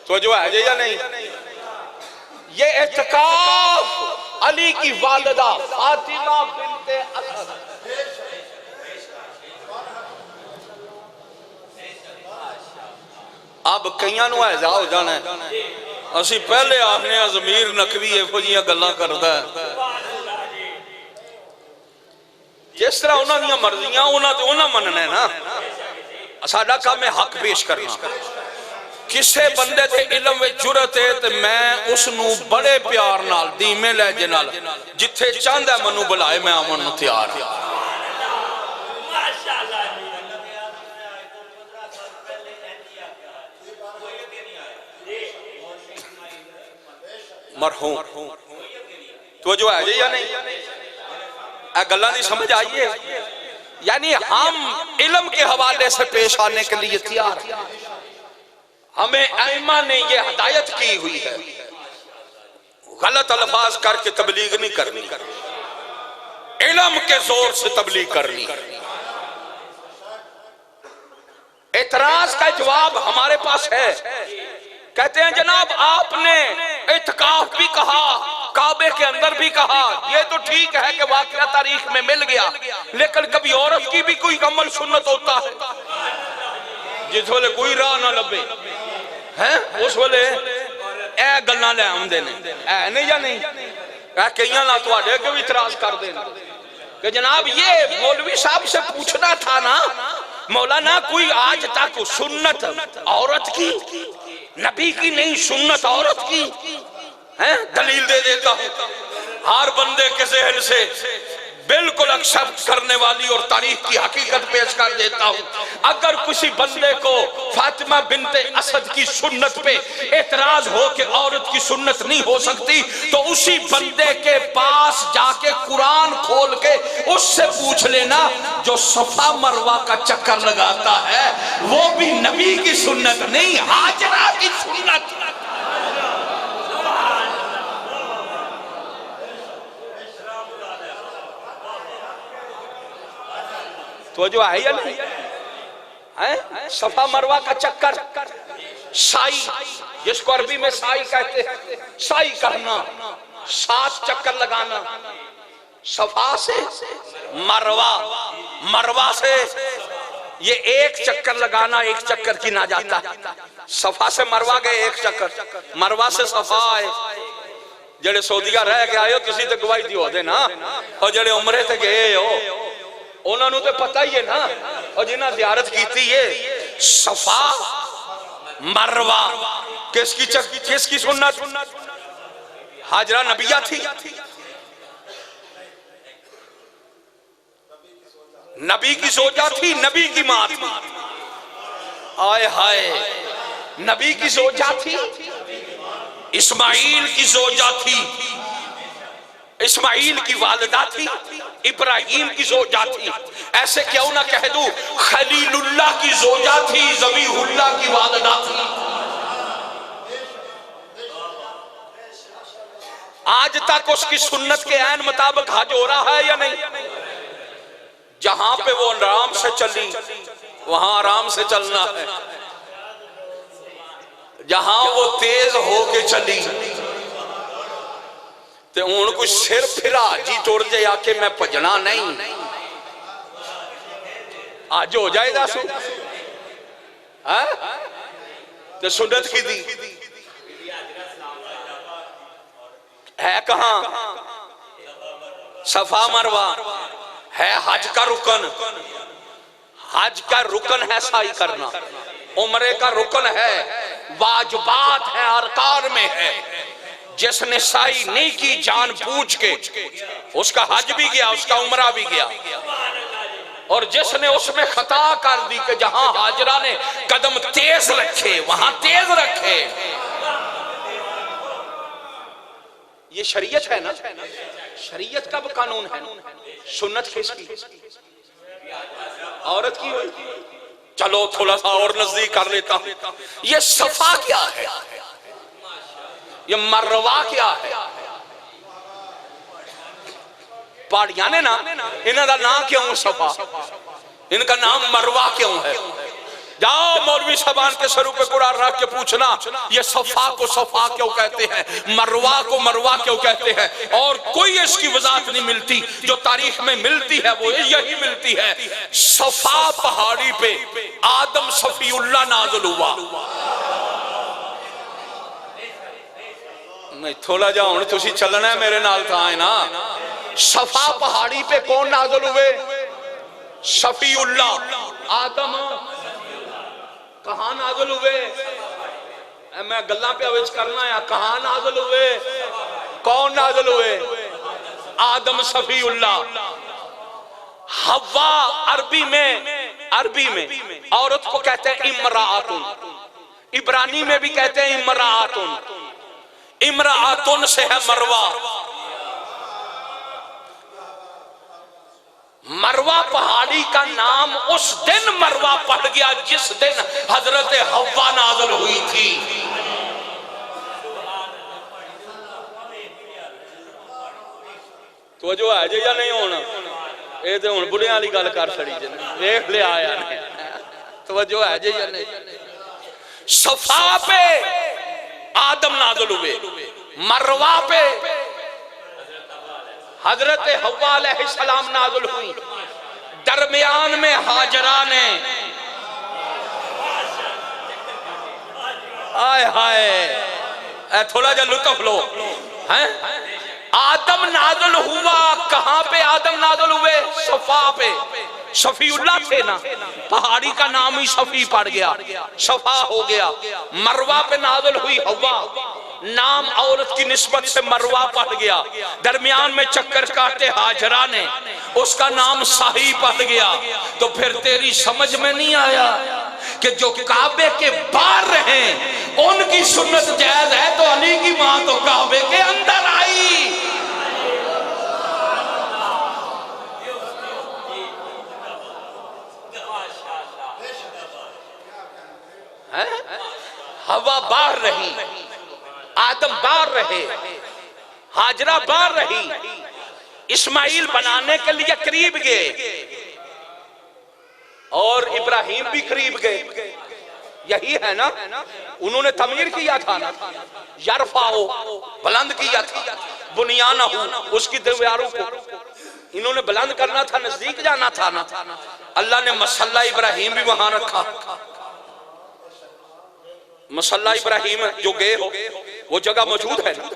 तो जो है या नहीं, ये एतकाफ अली की वालिदा फातिमा बिनते असद। अब कईयां नूं ऐसा हो जाना है, असी पहले आखने ज़मीर नकवी इहो जिहियां गल्लां करदा है, जिस तरह उन्हां दियां मर्जियां उन्हां मनना है ना, साडा काम है हक पेश करना। किसे बंदे ते इल्म विच जुरत है ते मैं उसनू बड़े प्यार नाल धीमे लहजे नाल जिथे चाहंदा मनु बुलाए मैं आवन नू तैयार हां। मरहूम तो जो है या नहीं, ए गल्लां दी समझ आई है? यानी हम इल्म के हवाले से पेश आने के लिए तैयार हैं। हमें आइमा ने ये हिदायत की हुई है, गलत अल्फाज करके तबलीग नहीं करनी, इल्म के जोर से तबलीग करनी। एतराज का जवाब हमारे पास है, कहते हैं जनाब आपने इत्काफ भी कहा, काबे के अंदर भी कहा, ये तो ठीक है कि वाकया तारीख में मिल गया, लेकिन कभी औरत की भी कोई अमल सुन्नत होता है जिस वेले कोई राह ना लभे हैं, उस वेले ए गल्लां ले आउंदे ने, ऐ नहीं या नहीं? कईयां ना तुहाडे अगे भी इतराज करदे ने कि जनाब ये मौलवी साहब से पूछना था ना, मौलाना कोई आज तक सुन्नत औरत की, नबी की नहीं सुन्नत औरत की है? दलील दे देता हूं, हर बंदे के ज़हन से बिल्कुल एक्सेप्ट करने वाली और तारीख की हकीकत पेश कर देता हूं। अगर किसी बंदे को फातिमा बिनते असद की सुन्नत पे एतराज हो कि औरत की सुन्नत नहीं हो सकती, तो उसी बंदे के पास जाके कुरान खोल के उससे पूछ लेना, जो सफा मरवा का चक्कर लगाता है वो भी नबी की सुन्नत नहीं, हाजरा की सुन्नत। तो जो है या नहीं है? सफा मरवा का चक्कर, साई, जिसको अरबी में साई कहते हैं, साई करना, 7 चक्कर लगाना, सफा से मरवा, मरवा से ये 1 चक्कर लगाना 1 चक्कर की ना जाता। सफा से मरवा गए 1 चक्कर, मरवा से सफा आए। जेड़े सऊदीया रह के आए हो तुसी तो गवाही दियो दे ना, और जेड़े उमरे ते गए हो उन्होंने तो पता ही है ना, और जिन्हें ज़ियारत की है। सफा मरवा किसकी सुन्नत? हाजरा नबिया थी, नबी की जोजा थी, नबी की मां थी। आय हाय, नबी की जोजा थी, इस्माइल की जोजा थी, इस्माइल की वालिदा थी, इब्राहिम की जोजा थी। ऐसे क्यों ना कह दूं, खलीलुल्लाह की जोजा थी, ज़बीहुल्लाह की वालिदा थी। आज तक उसकी सुन्नत के ऐन मुताबिक हज हो रहा है या नहीं? जहां पे वो आराम से चली वहां आराम से चलना है, जहां वो तेज होके चली ते हुण कोई सिर फिरा जी तुर जाए आके मैं भजना नहीं, आज हो जाए दस ते सुन्नत की दी है कहां? सफा मरवा है हज का रुकन, हज का रुकन है साई करना, उम्रे का रुकन है, वाजिबात है, अरकान में है। जिसने साई नहीं की जान पूछ के उसका हज भी गया, उसका उम्रा भी गया। और जिसने उसमें खता कर दी कि जहां हाजरा ने कदम तेज रखे वहां तेज रखे। ये शरीयत है ना, शरीयत का कानून है। सुन्नत किसकी? औरत की हुई। चलो थोड़ा सा और नजदीक कर लेता हूं। ये सफा क्या है, ये मरवा क्या है? पहाड़ियां ने ना इन्हों का नाम क्यों सफा, इनका नाम मरवा क्यों है? जाओ मौलवी साहबान के सर पे कुरान रख के पूछना, ये सफा को सफा क्यों कहते हैं, मरवा को मरवा क्यों कहते हैं? और कोई इसकी वजाहत नहीं मिलती। जो तारीख में मिलती है वो यही मिलती है, सफा पहाड़ी पे आदम सफीउल्लाह नाज़िल हुआ। नहीं थोड़ा जा हुण तुसी चलना है मेरे नाल था है ना। सफा पहाड़ी पे कौन नाज़िल हुए? सफीउल्लाह। आदम कहां नाज़िल हुए? मैं गल्लां पे विच करना है, कहां नाज़िल हुए? कौन नाज़िल हुए? आदम सफीउल्लाह। हव्वा अरबी में औरत को कहते हैं इमराअतुन, इब्रानी में भी कहते हैं इमराअतुन। इमराअतुन से है मरवा। मरवा पहाड़ी का नाम उस दिन मरवा पड़ गया जिस दिन हजरत हव्वा नाज़िल हुई थी। तो जो है जे या नहीं होना, ये तो हुण बुढ़ियां वाली गल कर छड़ी जे, देख लिया आया ने। तो जो है जे या नहीं। सफा पे आदम नाज़िल हुए, मरवा पे हजरत हव्वा अलैहिस्सलाम नाज़िल हुई। दरमियान में हाजरा ने, आय हाय थोड़ा जा लुत्फ लो हैं। आदम नाज़िल हुआ कहां पे? आदम नाज़िल हुए सफा पे। शफीउल्लाह थे ना, पहाड़ी का नाम ही शफी पड़ गया, सफा हो गया। मरवा पे नाज़िल हुई हव्वा, नाम औरत की निस्बत से मरवा पड़ गया। दरमियान में चक्कर काटे हाजरा ने, उसका नाम साही पड़ गया। तो फिर तेरी समझ में नहीं आया कि जो काबे के बाहर रहे उनकी सुन्नत जायज है, तो अली की मां तो काबे के अंदर आई। हवा बाहर रही, आदम बाहर रहे, हाजरा बाहर रही, इस्माइल बनाने के लिए करीब गए। और इब्राहिम भी करीब गए, यही है ना। उन्होंने तमीर किया था ना, यरफाओ बुलंद किया था, बुनियाना उसकी दीवारों को इन्होंने बुलंद करना था, नजदीक जाना था ना। अल्लाह ने मसल्ला इब्राहिम भी वहां रखा। मसल्ला इब्राहिम जो गए हो वो जगह मौजूद है ना,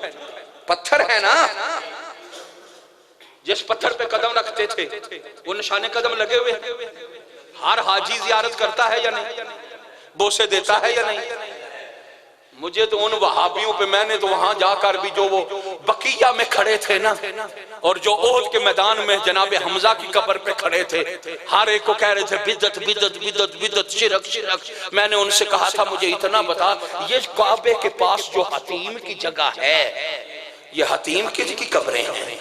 पत्थर है ना, जिस पत्थर पे कदम रखते थे वो निशाने कदम लगे हुए हैं। हर हाजी जियारत करता है या नहीं, बोसे देता है या नहीं। मुझे तो उन वहाबियों पे, मैंने तो वहां जाकर भी जो वो बकिया में खड़े थे ना, और जो ओहद के मैदान में जनाब हमजा की कब्र पे खड़े थे, हर एक को कह रहे थे बिदत बिदत बिदत बिदत, शिरक शिरक। मैंने उनसे कहा था मुझे इतना बता, ये काबे के पास जो हतीम की जगह है, ये हतीम की कब्रें हैं।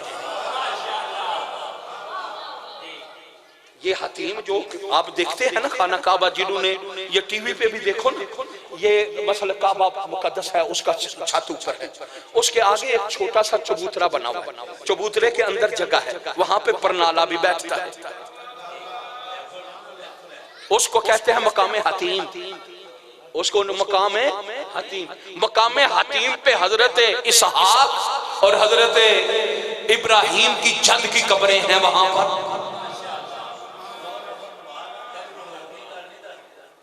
ये हतीम जो आप देखते हैं ना खाना काबा, जिन्होंने ये टीवी पे भी देखो ना, ये मसल काबा मुकद्दस है, उसका छत ऊपर है, उसके आगे एक छोटा सा चबूतरा बना हुआ है, चबूतरे के अंदर जगह है, वहां पे परनाला भी बैठता है, उसको कहते हैं मकाम हतीम। उसको मकाम हतीम, मकाम हतीम पे हजरत इसहाक और हजरत इब्राहिम की जद की कब्रें हैं वहां पर।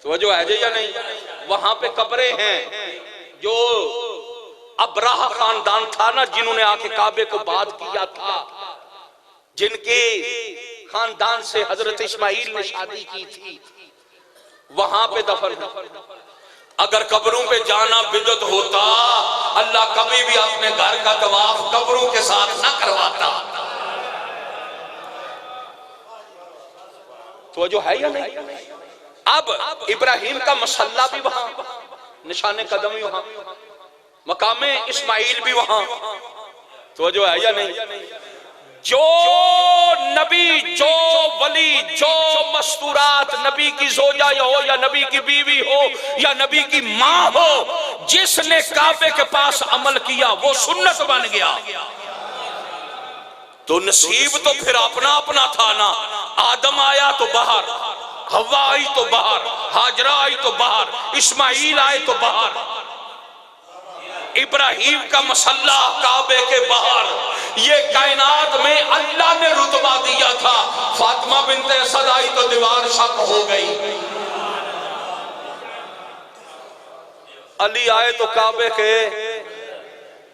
तो जो है या नहीं, वहां पे कब्रें हैं। जो अब्राहा खानदान था ना, जिन्होंने आके काबे को बात किया था, जिनके खानदान से हजरत इस्माइल ने शादी की थी, वहां पे दफन। अगर कब्रों पे जाना बिदअत होता, अल्लाह कभी भी अपने घर का तवाफ कब्रों के साथ ना करवाता। तो जो है या नहीं। अब इब्राहिम का मसल्ला भी वहां, निशाने कदम भी वहां, मकामे इस्माइल भी वहां। तो जो है या नहीं। जो नबी, जो वली, जो मस्तूरात, नबी की जोजा हो या नबी की बीवी हो या नबी की मां हो, जिसने काबे के पास अमल किया वो सुन्नत बन गया। तो नसीब तो फिर अपना अपना था ना। आदम आया तो बाहर, हवा आई तो बाहर, हाजरा आई तो बाहर, इस्माइल आए तो बाहर। इब्राहिम का मसल्ला काबे के बाहर। ये कायनात में अल्लाह ने रुतबा दिया था। फातिमा बिनते असद आई तो दीवार शक हो गई। अली आए तो काबे के,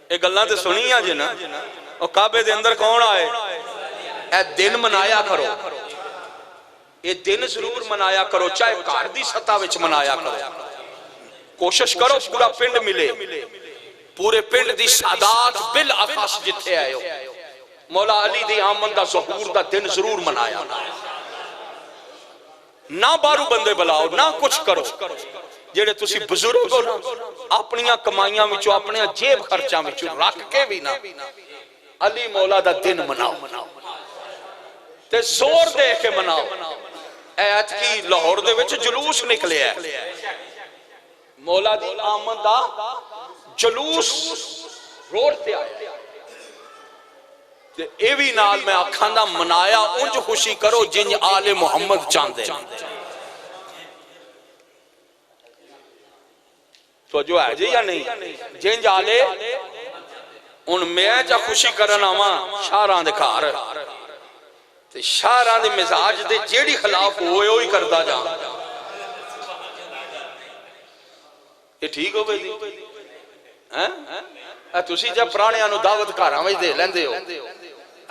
ये गल्लां ते सुनिया जे ना। और काबे दे अंदर कौन आए? ए दिन मनाया करो, ये दिन जरूर मनाया करो, चाहे घर दी सतह विच मनाया करो। कोशिश करो पूरा पिंड मिले, पूरे पिंड दी सादात बिल अखस जिथे आए हो, मौला अली दी आमद दा ज़हूर दा दिन जरूर मनाया। ना बारू बंदे बुलाओ, ना कुछ करो। जेड़े तुसी बुजुर्ग हो ना, अपनियां कमाइयां विचों, अपने जेब खर्चा विचों रख के भी ना अली मौला दा दिन मनाओ ते जोर दे के मनाओ। ऐत की लाहौर दे विच जुलूस निकलिया, मौला दी आमद दा जुलूस रोड ते आया। ते ए भी नाल मैं आखां दा मनाया। उंज खुशी करो जिंज आले मुहम्मद चाहते। तो जो है जी या नहीं, जिंज आले। हुण मैं जा खुशी करन आवां शाहरां दे घर, ते शाहरां दे मिजाज दे जेड़ी खिलाफ होए ओही करदा जा। ये ठीक हो गई हैं? तुसी जब पुराणियां नूं दावत घरां विच दे लैंदे हो,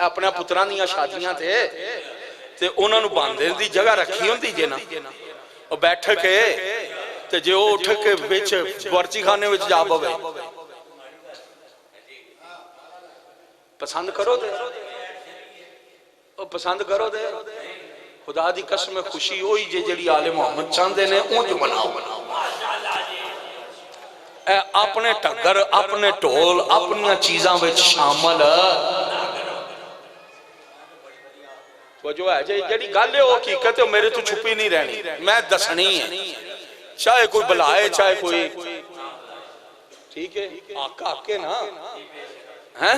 अपने पुत्रां दीयां शादियां ते उन्हां नूं बांधे दी जगह रखी हुंदी जे ना, ओ बैठ के ते जे ओ उठ के विच बर्ची खाने विच जा पवे, पसंद करो दे, ओ पसंद करो दे। खुदा दी कसम खुशी होई जे जेड़ी आले मुहम्मद चाहते ने उंज बनाओ। अपने टक्कर, अपने ढोल, अपनी चीजां विच शामिल। जो है जी गल है हकीकत है, मेरे तो छुपी नहीं रहनी, मैं दसनी है। चाहे कोई बुलाए चाहे कोई, ठीक है। आका आके ना हैं।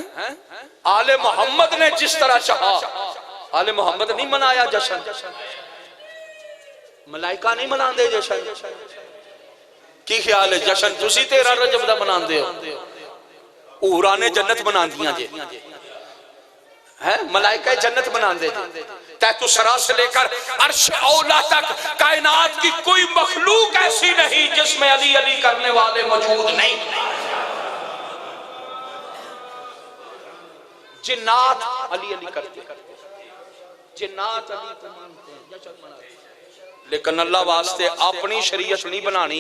आले मोहम्मद ने जिस तरह चाहा, आले मोहम्मद नहीं मनाया जश्न। मलाइका नहीं मनाते जशन? की ख्याल है जशन तुसी 13 रजब दा मनाते हो? हूरां ने जन्नत मनांदियां जे हैं, मलाइका जन्नत मनाते जे। तैतु सरा से लेकर अर्श औला तक कायनात की कोई मखलूक ऐसी नहीं जिसमें अली अली करने वाले मौजूद नहीं। जिन्नात अली अली करते, जिन्नात अली को मानते हैं, जश्न मनाते हैं। लेकिन अल्लाह वास्ते अपनी शरीयत नहीं बनानी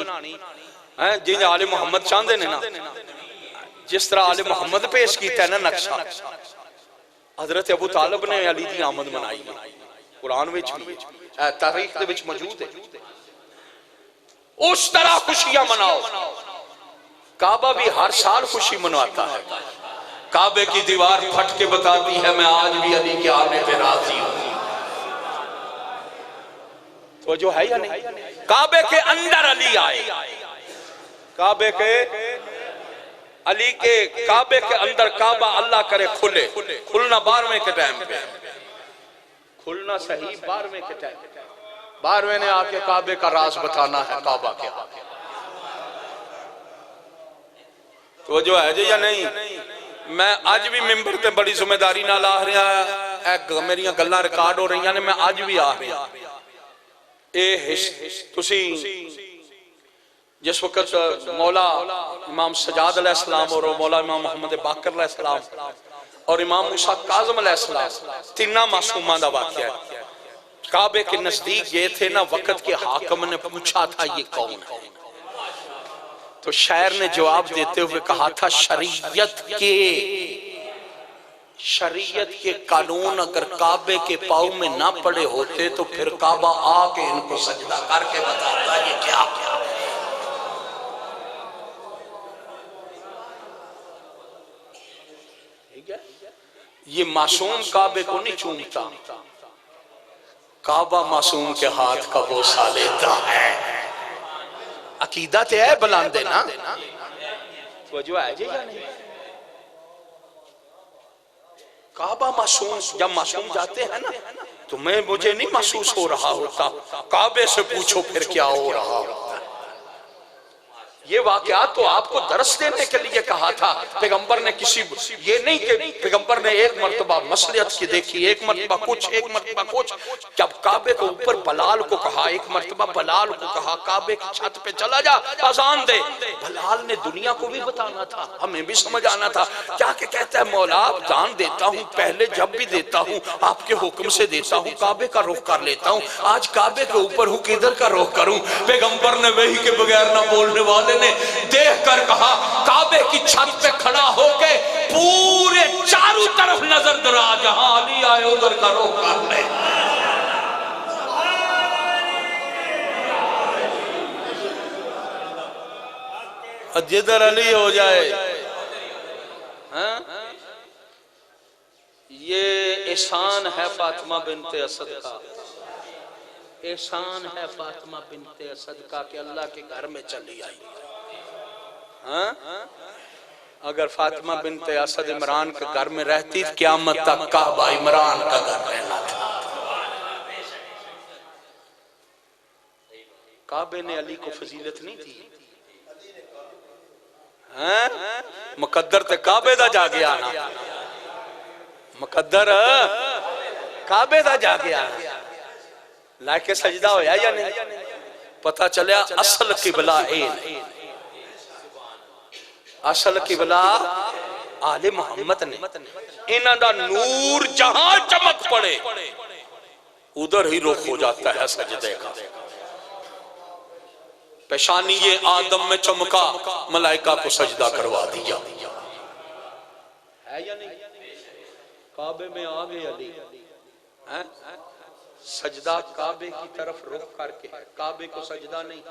है। जिन आले मुहम्मद चाहते ने ना, जिस तरह आले मुहम्मद पेश किया है ना नक्शा, हजरत अबू तालिब ने अली की आमद मनाई, कुरान में भी तारीख दे विच मौजूद है। उस तरह खुशियां मनाओ। काबा भी हर साल खुशी मनाता है। काबे की दीवार फट के बताती है मैं आज भी अली के आने पे राजी हूं। तो जो है या नहीं? काबे के अंदर अली आए, काबे के अली के काबे के अंदर काबा अल्लाह करे खुले, खुलना 12वें के टाइम पे, खुलना सही 12वें के टाइम। 12वें ने आके काबे का राज बताना है काबा के। तो जो है जी या नहीं? मैं अज भी मिंबर ते बड़ी जिम्मेदारी नाल आ रहा, मेरिया गल्लां रिकॉर्ड हो रही ने, मैं अज भी आ रहा। तुसी जिस वक्त मौला इमाम सजाद अलैहिस्सलाम और मौला इमाम मोहम्मद बाकर अलैहिस्सलाम और इमाम मूसा काज़िम अलैहिस्सलाम तीना मासूमा का वाक़या है। काबे के नजदीक गए थे ना, वक्त के हाकिम ने पूछा था ये कौन है? तो शायर ने जवाब देते हुए कहा था शरीयत के कानून अगर काबे के पाँव में ना पड़े होते तो फिर काबा आके इनको सजदा करके बताता ये क्या क्या। ठीक है, ये मासूम काबे को नहीं चूमता, काबा मासूम के हाथ का बोसा लेता है। अकीदा ते है बुलांदे ना, वजह है जी या नहीं? काबा मासूम, जब मासूम जाते हैं ना तो मुझे नहीं महसूस हो रहा होता, काबे से पूछो फिर क्या हो रहा होता। ये वाकया तो आपको दरस देने के लिए कहा था। पैगंबर ने किसी, ये नहीं कि पैगंबर ने एक मर्तबा मसलियत की देखी, एक मर्तबा कुछ, एक मर्तबा कुछ। जब काबे के ऊपर बलाल को कहा, एक मर्तबा बलाल को कहा काबे की छत पे चला जा अजान दे। बलाल ने दुनिया को भी बताना था, हमें भी समझ आना था। क्या के कहता है मौला अजान देता हूँ, पहले जब भी देता हूँ आपके हुक्म से देता हूँ, काबे का रुख कर लेता हूँ। आज काबे के ऊपर हूँ, किधर का रुख करूँ? पैगंबर ने वही के बगैर ना बोलने वाले ने देख कर कहा, काबे की छत पे खड़ा होके पूरे चारों तरफ नजर दरा, जहां अली आए उधर का रुख कर ले। जिधर अली हो जाए। ये एहसान है फातिमा बिनते असद का, एहसान है फातिमा बिनते असद का कि अल्लाह के घर में चली आई। अगर फातिमा बिनते असद इमरान के घर में रहती तो क़यामत तक काबा इमरान का घर रहना था। काबे ने अली को फजीलत नहीं दी, मुकद्दर ते काबे दा जा गया ना, मुकद्दर काबे दा जा गया। लाके सजदा होया या नहीं? पता चलिया असल किबला ए, असल किबला आले मोहम्मद ने। इन्हां दा नूर जहां चमक पड़े उधर ही रुख हो जाता है सजदे का। पेशानी ये आदम में चमका, मलाइका को सजदा करवा दिया है या नहीं? काबे में आ गए अली, सजदा काबे की तरफ रुख करके, काबे को सजदा नहीं,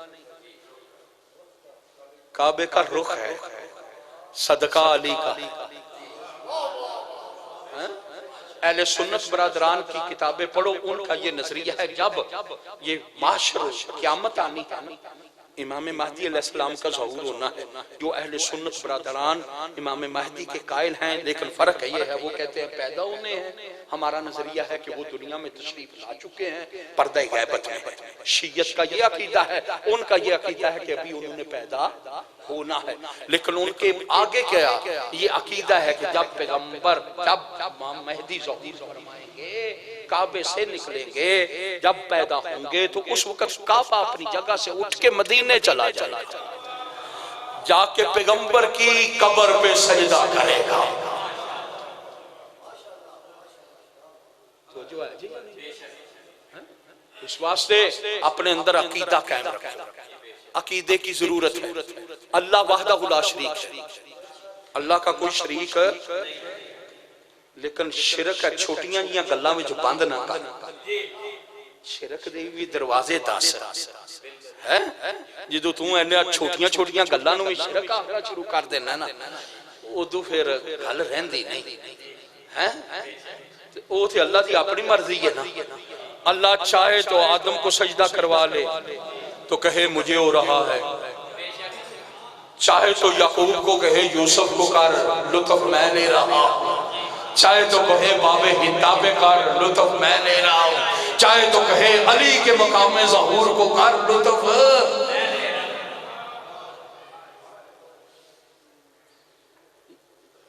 काबे का रुख है, सदका अली का। अहले सुन्नत बरादरान की किताबें पढ़ो, उनका ये नजरिया है जब ये माशर क़यामत आनी है, इमाम महदी अलैहिस्सलाम का ज़हूर होना है। जो अहले सुन्नत बरादरान इमाम महदी के कायल हैं, लेकिन फर्क ये है वो कहते हैं पैदा होने हैं, हमारा नजरिया है कि वो दुनिया में तशरीफ ला चुके हैं, पर्दा गैबत में है। शीयत का ये अकीदा है, उनका ये अकीदा है कि अभी उन्होंने पैदा होना है। लेकिन उनके आगे क्या ये अकीदा है कि जब पैगंबर, जब इमाम महदी ज़हूर फरमाएंगे, काबे से निकलेंगे, जब पैदा होंगे तो उस वक्त काबा अपनी जगह से उठ के मदीने चला जाएगा, जाके पैगंबर की कब्र पे सजदा करेगा। तो जो है जी, इस वास्ते अपने अंदर अकीदा कायम रखें। अकीदे की जरूरत है। अल्लाह वाहदा ला शरीक है, अल्लाह का कोई शरीक, लेकिन शिरक है छोटियां जियां गल्लां विच बंद ना कर। शिरक दे भी दरवाजे 10 है। जो तू इन्ने छोटियां छोटियां गल्लां नूं भी शिरक आखना शुरू कर देना ना, उदों फिर गल रहिंदी नहीं है। वो तो अल्लाह की अपनी मर्जी है ना। अल्लाह चाहे तो आदम को सजदा करवा ले तो कहे मुझे हो रहा है, चाहे तो याकूब को कहे यूसुफ को कर लुत्फ मैं ले रहा, चाहे तो कहे बाबे हिंदा पे कर लुत्फ मैं ले रहा हूं, चाहे तो कहे अली के मकाम ज़हूर को कर लुत्फ।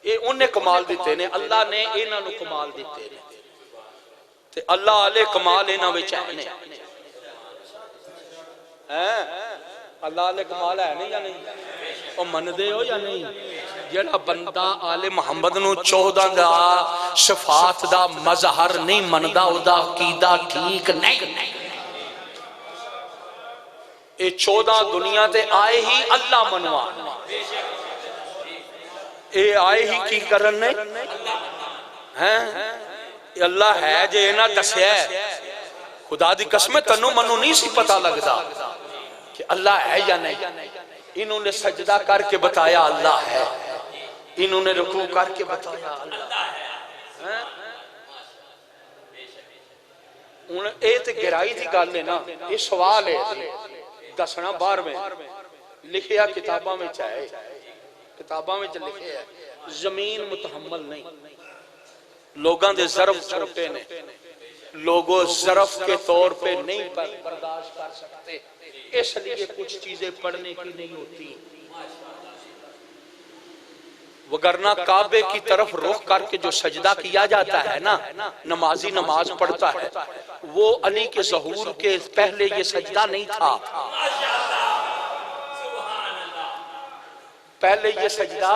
ये उन्हें कमाल दिते ने, अल्लाह ने इन्हां नूं कमाल दिते ने, ते अल्लाह आले कमाल इन्हां विच है। अल्लाह आले कमाल है नहीं या नहीं? ओ मनदे हो या नहीं? जेड़ा बंदा आले मुहम्मद नूं 14 दा सिफात दा मजहर नहीं मनदा, ओदा अकीदा ठीक नहीं। ये 14 दुनिया ते आए ही अल्लाह मनवान, ये आए ही की करन ने हैं? अल्लाह है जे इन्हां दस्या, खुदा दी कसम तन्नू मनु नहीं सी पता लगदा कि अल्लाह है या नहीं। इन्होंने सजदा करके बताया अल्लाह है, इन्होंने रुकू करके बताया अल्लाह है। हुण ये ते गहराई दी गल है ना, ये सवाल है दसना बाहर में लिखिया किताबां में है, किताबां में लिखे है जमीन मुतहम्मल नहीं। लोगों के ज़र्फ छोटे ने, लोगों ज़र्फ के तौर पे नहीं बर्दाश्त कर सकते, इसलिए कुछ चीजें पढ़ने की नहीं होती। वगरना काबे की तरफ रुख करके जो सजदा किया जाता है ना, नमाजी नमाज पढ़ता है, वो अली के ज़हूर के पहले ये सजदा नहीं था। पहले ये सजदा,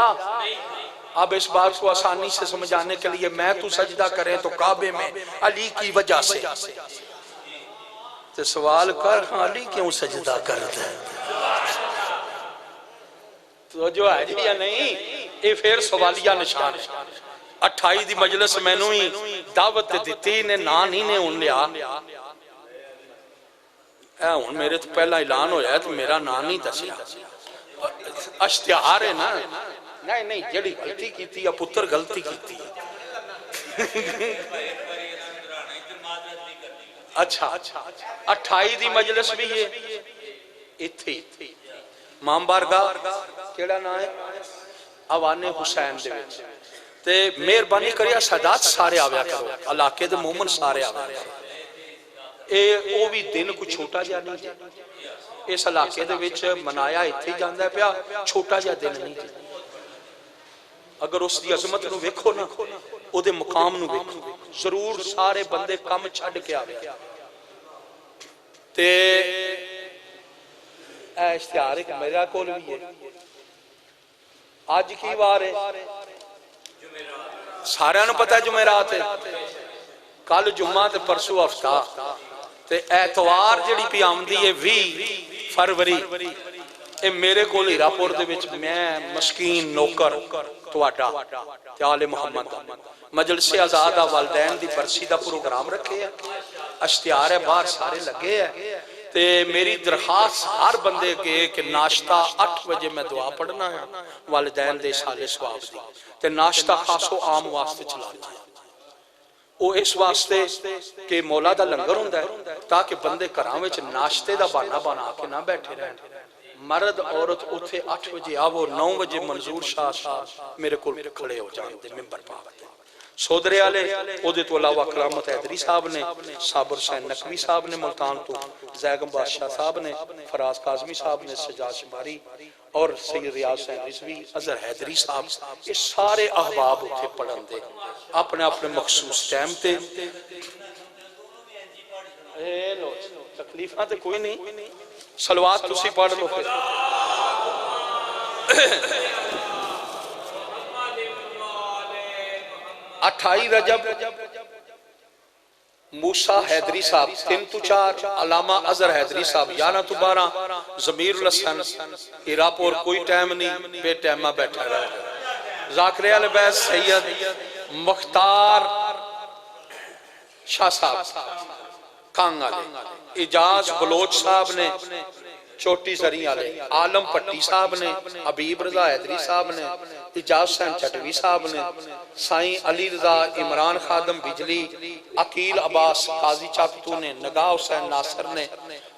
अब इस बात को आसानी से समझाने के लिए मैं तू सजदा करे तो काबे में अली की वजह से, तो सवाल कर अली क्यों सजदा करता है? तो जो है जी या नहीं, ये फिर सवालिया निशान है। 28 दी मजलिस मैनू ही दावत दी ने, ना नहीं ने हुन लिया, हुन मेरे तो पहला ऐलान होया तो मेरा ना नहीं दसिया, इश्तिहार है ना। नहीं नहीं, जड़ी गलती की या पुत्र गलती की। अच्छा 28 दी मजलिस भी ये इत्थे इमाम बारगाह केड़ा नाम है अवाने हुसैन दे विच, ते मेहरबानी करिया सादात सारे आव्या करो, इलाके दे मोमन सारे आव्या करो। ए ओ भी दिन कोई छोटा जिहा नहीं, इस इलाके दे विच मनाया इत्थे जांदा पिया, छोटा जिहा दिन नहीं। अगर उसकी अजमत नूं वेखो ना, उहदे मुकाम नूं वेखो, जरूर सारे बंदे कम छड्ड के आवे। ते इश्तिहार एक मेरा कोल भी है, अज की वार है, सारिआं नूं पता जुमेरात है, कल जुम्मा ते परसों हफ्ता, ते ऐतवार जिहड़ी पई आउंदी है 20 फरवरी, ये मेरे को हीरापुर दे विच मैं मस्कीन नौकर तुहाडा ते आले मुहम्मद दा मजलिस आजाद वालदैन दी बरसी दा प्रोग्राम रखे है, इश्तिहार है बाहर सारे लगे है। ते मेरी दरखास्त हर बंदे के कि नाश्ता 8 बजे मैं दुआ पढ़ना है वालदैन दे साले सवाब दी, ते नाश्ता खासो आम वास्ते चलाना है। वो इस वास्ते कि मौला दा लंगर हुंदा है, ताकि बंदे घरां विच नाश्ते दा बहाना बना के ना बैठे रहन। मर्द औरत उथे 8 बजे आवो, 9 बजे मंजूर शाह साहब मेरे को खड़े हो जाते मिंबर पाक ते, सोदरे वाले ओदे तो अलावा करामत हैदरी साहब ने, साबर हुसैन नकवी साहब ने मुल्तान तो, जैगम बादशाह साहब ने, फराज काजमी साहब ने, सजाद शुमारी और सैयद रियाज हुसैन रिजवी, अजहर हैदरी साहब, ये सारे अहबाब उत्थे पढ़न दे अपने अपने मखसूस टाइम ते। तकलीफां ते कोई नहीं, सलवात तुसी पढ़ लो फिर। 28 रजब मूसा हैदरी साहब 3 तो 4, अलामा अजहर हैदरी साहब 11 तो 12, ज़मीरुल हसन इरापुर कोई टाइम नहीं, बेटाइमा बैठा रहा। ज़ाकिर अल बैत सैयद मुख्तार शाह साहब कांग वाले, इजाज बलोच साहब ने चोटी सरी वाले, आलम पट्टी साहब ने, हबीब रजा हैदरी साहब ने, इजाज हुसैन चटवी साहब ने, साईं अली रजा इमरान खादम बिजली, अकील अब्बास काजी चाकतू ने, नगाह हुसैन नासर ने,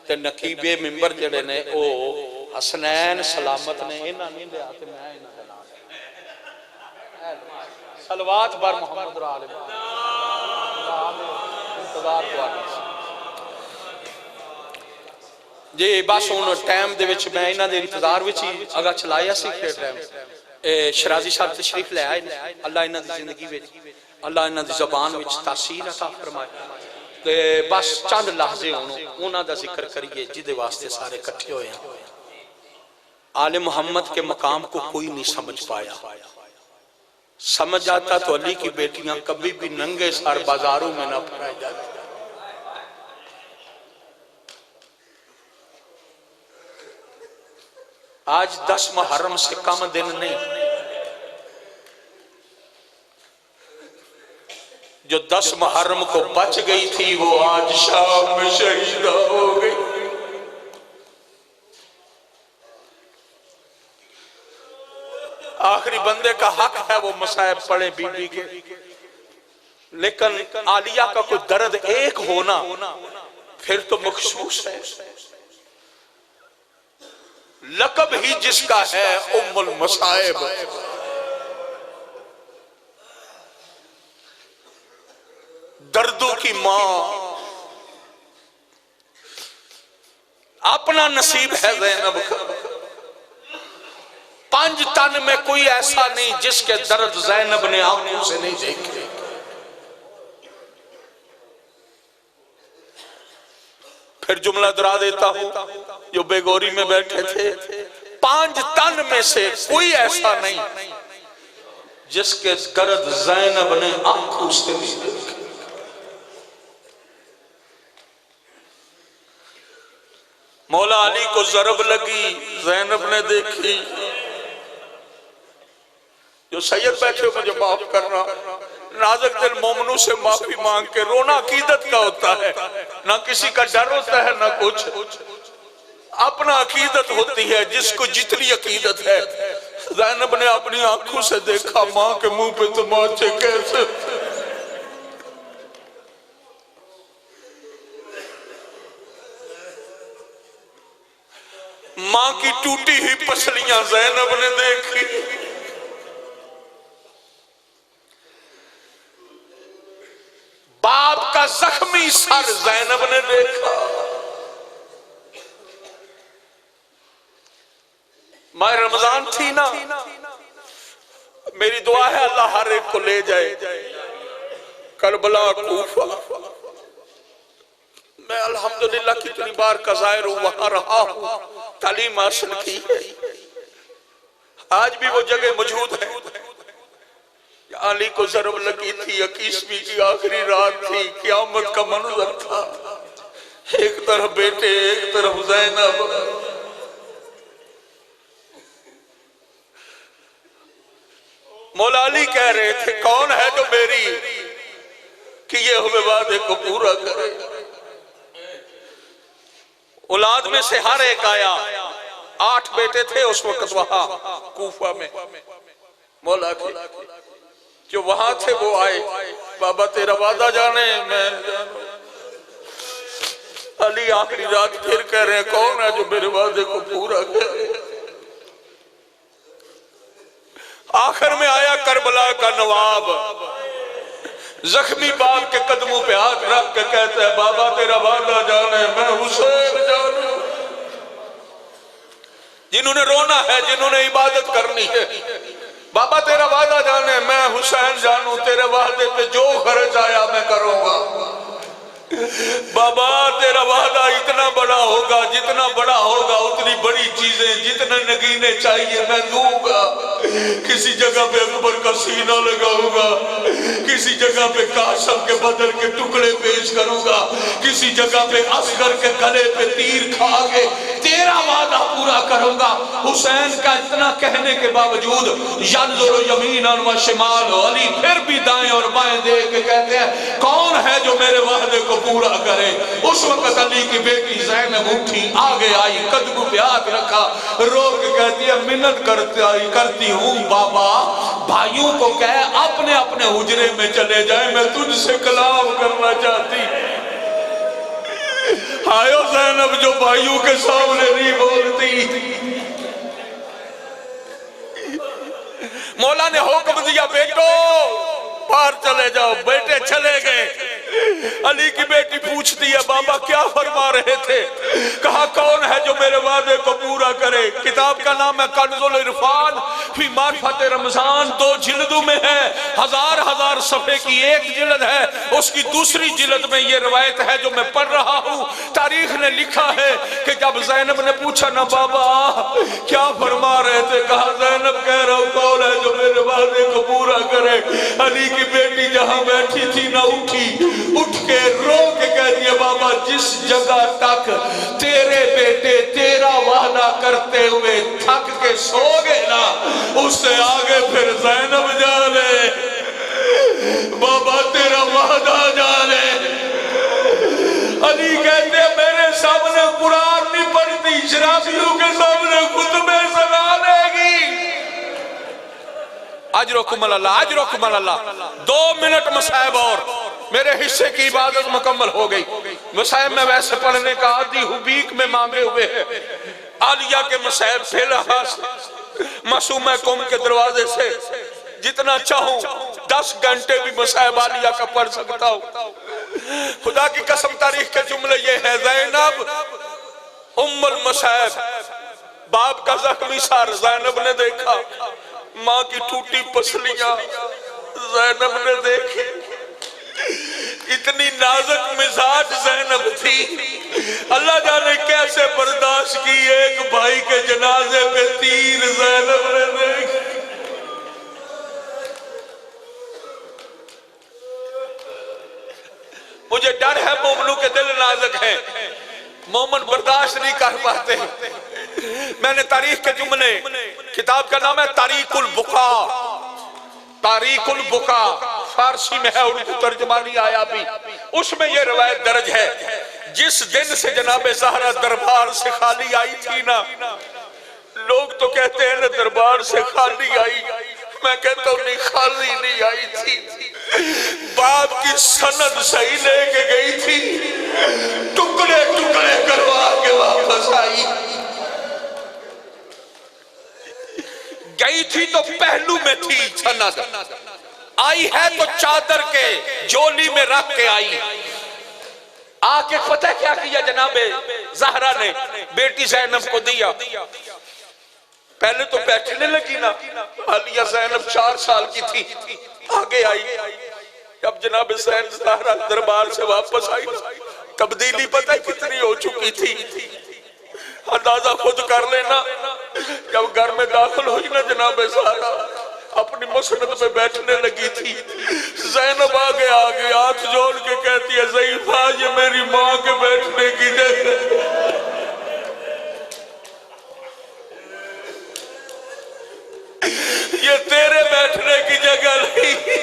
ते नकीबे मिंबर जड़े ने ओ हसनैन सलामत ने। इन्हां नहीं लिया ते मैं इन्हां दे नाल सलवात बर मोहम्मद राल इंतजार तुहाडा जे बस हुण टाइम दे विच मैं इन्हां दे इंतजार विच ही अगा चलाया सी। फिर टाइम शराजी साहब तशरीफ ले आए, अल्लाह इन्हां दी जिंदगी विच, अल्लाह इन्हां दी ज़बान विच तासीर अता फरमाए। ते बस चंद लहजे हुण उन्हां दा जिक्र करिए जिहदे वास्ते सारे इकट्ठे होए हैं। आले मोहम्मद के मकाम को कोई नहीं समझ पाया, समझ आता तो अली की बेटियां कभी भी नंगे सर बाजारों में न फराई जाती। आज 10 मुहर्रम से कम दिन नहीं, जो 10 मुहर्रम को बच गई थी वो आज शाम में शहीद हो गई। आखिरी बंदे का हक है वो मसाइब पढ़े बीबी के, लेकिन आलिया का कोई दर्द एक होना फिर तो मखसूस है। लकब ही जिसका है उम्मुल मसाइब, दर्दों की मां, अपना नसीब है ज़ैनब का। 5 तन में कोई ऐसा नहीं जिसके दर्द ज़ैनब ने आंखों से नहीं देखे। फिर जुमला दोहरा देता हूं, जो बेगोरी में बैठे थे, 5 तन में से कोई ऐसा नहीं जिसके दर्द ज़ैनब ने आंखों से नहीं देखे। मौला अली को ज़रब लगी, ज़ैनब ने देखी। जो सैयद बैठे मुझे माफ करना, नाज़ुक दिल मोमनों से माफी मांग के रोना अकीदत का होता है, ना किसी का डर होता है ना कुछ, अपना अकीदत होती है जिसको जितनी अकीदत है। ज़ैनब ने अपनी आंखों से देखा मां के मुंह पे तमाचे कैसे। मां की टूटी हुई पसलियां ज़ैनब ने देखी। बाप का जख्मी सर ज़ैनब ने देखा। माह रमजान थी ना, मेरी दुआ है अल्लाह हर एक को ले जाए करबला कूफा। मैं अल्हम्दुलिल्लाह कितनी बार का ज़ाहिर हूं, वहां रहा हूं, तालीम हासिल की है, आज भी वो जगह मौजूद है। अली को ज़रब लगी थी, 21वीं की आखिरी रात थी, क़यामत का मंजर था। एक तरफ बेटे, एक तरफ ज़ैनब। मौला अली कह रहे थे कौन है जो मेरी किए हुए वादे को पूरा करे। औलाद में से हर एक आया। 8 बेटे थे उस वक्त वहां कूफा में, मौला के जो वहां थे वो आए, बाबा तेरा वादा जाने मैं। अली आखिरी रात फिर कह रहे हैं कौन है जो मेरे वादे को पूरा करे। आखिर में आया करबला का नवाब, जख्मी बाप के कदमों पे हाथ रख के कहता है बाबा तेरा वादा जाने मैं हुसैन जानू। जिन्होंने रोना है, जिन्होंने इबादत करनी है, बाबा तेरा वादा जाने मैं हुसैन जानू, तेरे वादे पे जो खर्च आया मैं करूंगा। बाबा तेरा वादा इतना बड़ा होगा, जितना बड़ा होगा उतनी बड़ी चीजें, जितने नगीने चाहिए मैं दूंगा। किसी जगह पे अकबर का सीना लगाऊंगा, किसी जगह पे कासम के बदन के टुकड़े पेश करूंगा, किसी जगह पे असगर के गले पे तीर खा के तेरा वादा पूरा करूंगा। हुसैन का इतना कहने के बावजूद यंजुरु यमीनन व शिमाल, अली फिर भी दाएं और बाएं देख के कहते हैं कौन है जो मेरे वादे को पूरा करे। उस वक्त अली की बेटी ज़ैनब उठी, आगे आई, कदमों पे हाथ रखा, रो के कहती है मिन्नत करती हूँ बाबा, भाइयों को कह अपने अपने हुजरे में चले जाए, मैं तुझसे कलाम करना चाहती। हायो ज़ैनब जो भाइयों के सामने नहीं बोलती। मौला ने हुक्म दिया बेटो बाहर चले जाओ, बेटे चले गए। अली की बेटी पूछती है बाबा क्या फरमा रहे थे? कहा कौन है जो मेरे वादे को पूरा करे। किताब का नाम है कंजुल इरफान फी मारिफत रमजान, 2 जिल्दों में है, हजार सफे की एक जिल्द है, उसकी दूसरी जिल्द में ये रवायत है जो मैं पढ़ रहा हूँ। तारीख ने लिखा है कि जब ज़ैनब ने पूछा ना बाबा क्या फरमा रहे थे, कहा ज़ैनब कह रहा हूँ कौन है जो मेरे वादे को पूरा करे। अली की बेटी जहां बैठी थी ना उठी, उठ के रो के कह दिया बाबा जिस जगह तक तेरे बेटे तेरा वादा करते हुए थक के सो गए ना, उससे आगे फिर ज़ैनब जाने, बाबा तेरा वादा जाने। अली कहते मेरे सामने कुरान नहीं पढ़ती, शराबियों के सामने खुतबे सुना देगी। अजरुकुम अल्लाह, अजरुकुम अल्लाह। 2 मिनट मसाइब और मेरे हिस्से की इबादत मुकम्मल हो गई। मसाइब में वैसे पढ़ने का आदि हूँ, बीक में मांगे हुए है। आलिया के मसाइब से मासूम कौम के दरवाजे से जितना चाहूं 10 घंटे भी मसाइब आलिया का पढ़ सकता हूँ। खुदा की कसम तारीख के जुमले ये है, ज़ैनब उम्मुल मसाइब, बाप का जख्मी सर ज़ैनब ने देखा, माँ की टूटी पसलियां ज़ैनब ने देखी। इतनी नाजुक मिजाज ज़ैनब थी, अल्लाह जाने कैसे बर्दाश्त की। एक भाई के जनाजे पे तीर ज़ैनब ने देखी। मुझे डर है मोमनों के दिल नाजुक हैं, मोमन बर्दाश्त नहीं कर पाते। मैंने तारीख के जुमले, किताब का नाम है तारीकुल बुका, तारीकुल बुका फारसी में है, उर्दू तर्जमानी आया भी, उसमें यह रवायत दर्ज है जिस दिन से जनाबे ज़हरा दरबार से खाली आई थी ना, लोग तो कहते हैं ना दरबार से खाली आई, मैं कहता हूं नहीं खाली नहीं आई थी, बाप की सनद सही लेके गई थी, टुकड़े टुकड़े करवा के वापस आई। गई थी तो पहलू में थी सनद, आई है तो चादर के जोली में रख के आई। आके पता है क्या किया जनाबे ज़हरा ने बेटी ज़ैनब को दिया। पहले तो बैठने लगी ना, आलिया ज़ैनब 4 साल की थी, आगे आई। अब जनाबे ज़हरा दरबार से वापस आई, तब्दीली पता है कितनी हो चुकी थी, अंदाजा खुद कर लेना। जब घर में दाखिल हुई ना जनाबे ज़हरा, अपनी मसनद पे बैठने लगी थी, ज़ैनब आगे हाथ जोड़ के कहती है ज़ईफा ये मेरी माँ के बैठने की जगह, ये तेरे बैठने की जगह नहीं।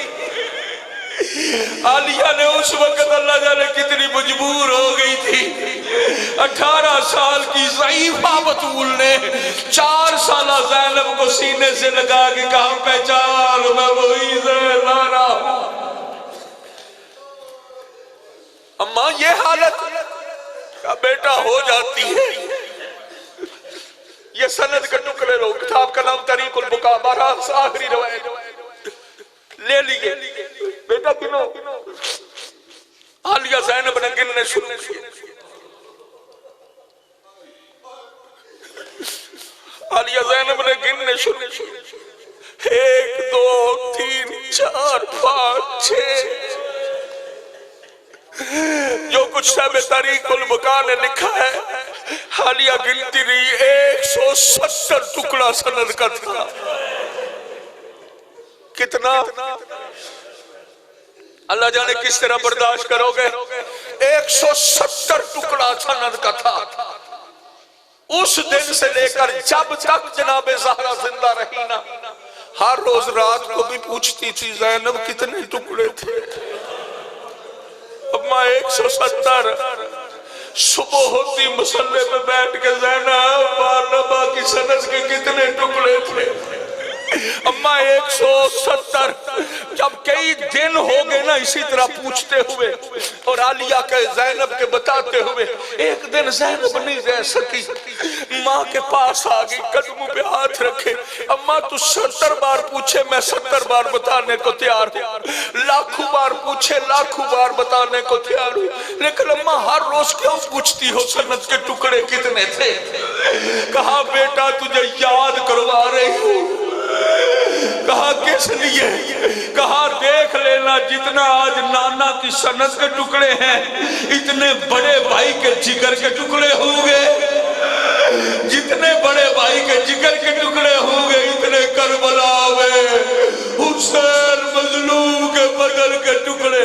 आलिया ने उस वक्त अल्लाह जाने कितनी मजबूर हो गई थी, 18 साल की ज़ईफा बतूल ने 4 साल ज़ैनब को सीने से लगा के कहा पहचान मैं वही ज़ैनब हूं। अम्मा ये हालत का बेटा हो जाती है। ये सनद के टुकड़े लो, किताब का नाम तरीकुल बुका, 12 आखिरी रवायत ले लिए। बेटा किनो आलिया ज़ैनब ने गिनने शुरू किए। आलिया ज़ैनब ने गिनने शुरू किए। 1 2 3 4 5 6। जो कुछ सब तारीकुल बका ने लिखा है, हालिया गिनती रही 170 टुकड़ा सनद का था। कितना अल्लाह जाने किस तरह बर्दाश्त करोगे। 170 टुकड़ा सनद का था। उस दिन से लेकर जब तक जनाबे ज़हरा जिंदा रही ना, हर रोज रात को भी पूछती थी ज़ैनब कितने टुकड़े थे। अम्मा 170। सुबह होती मुसल्ले पे बैठ के ज़ैनब बारनबा की सनद के कितने टुकड़े थे। अम्मा 170। जब कई दिन हो गए ना इसी तरह पूछते हुए और आलिया के ज़ैनब के बताते हुए, एक दिन ज़ैनब नहीं रह सकी, माँ के पास आ गई, कदमों पे हाथ रखे। अम्मा तू 70 बार पूछे मैं 70 बार बताने को तैयार हूँ, लाखों बार पूछे लाखों बार बताने को तैयार हूँ, लेकिन अम्मा हर रोज क्यों पूछती हो सनद के टुकड़े कितने थे। कहा बेटा तुझे याद करवा रही हूँ। कहा किस लिए। कहा देख लेना जितना आज नाना की सनद के टुकड़े हैं, इतने बड़े भाई के जिगर के टुकड़े होंगे। जितने बड़े भाई के जिगर के टुकड़े होंगे, इतने करबला में हुसैन मजलूम के बदन के टुकड़े।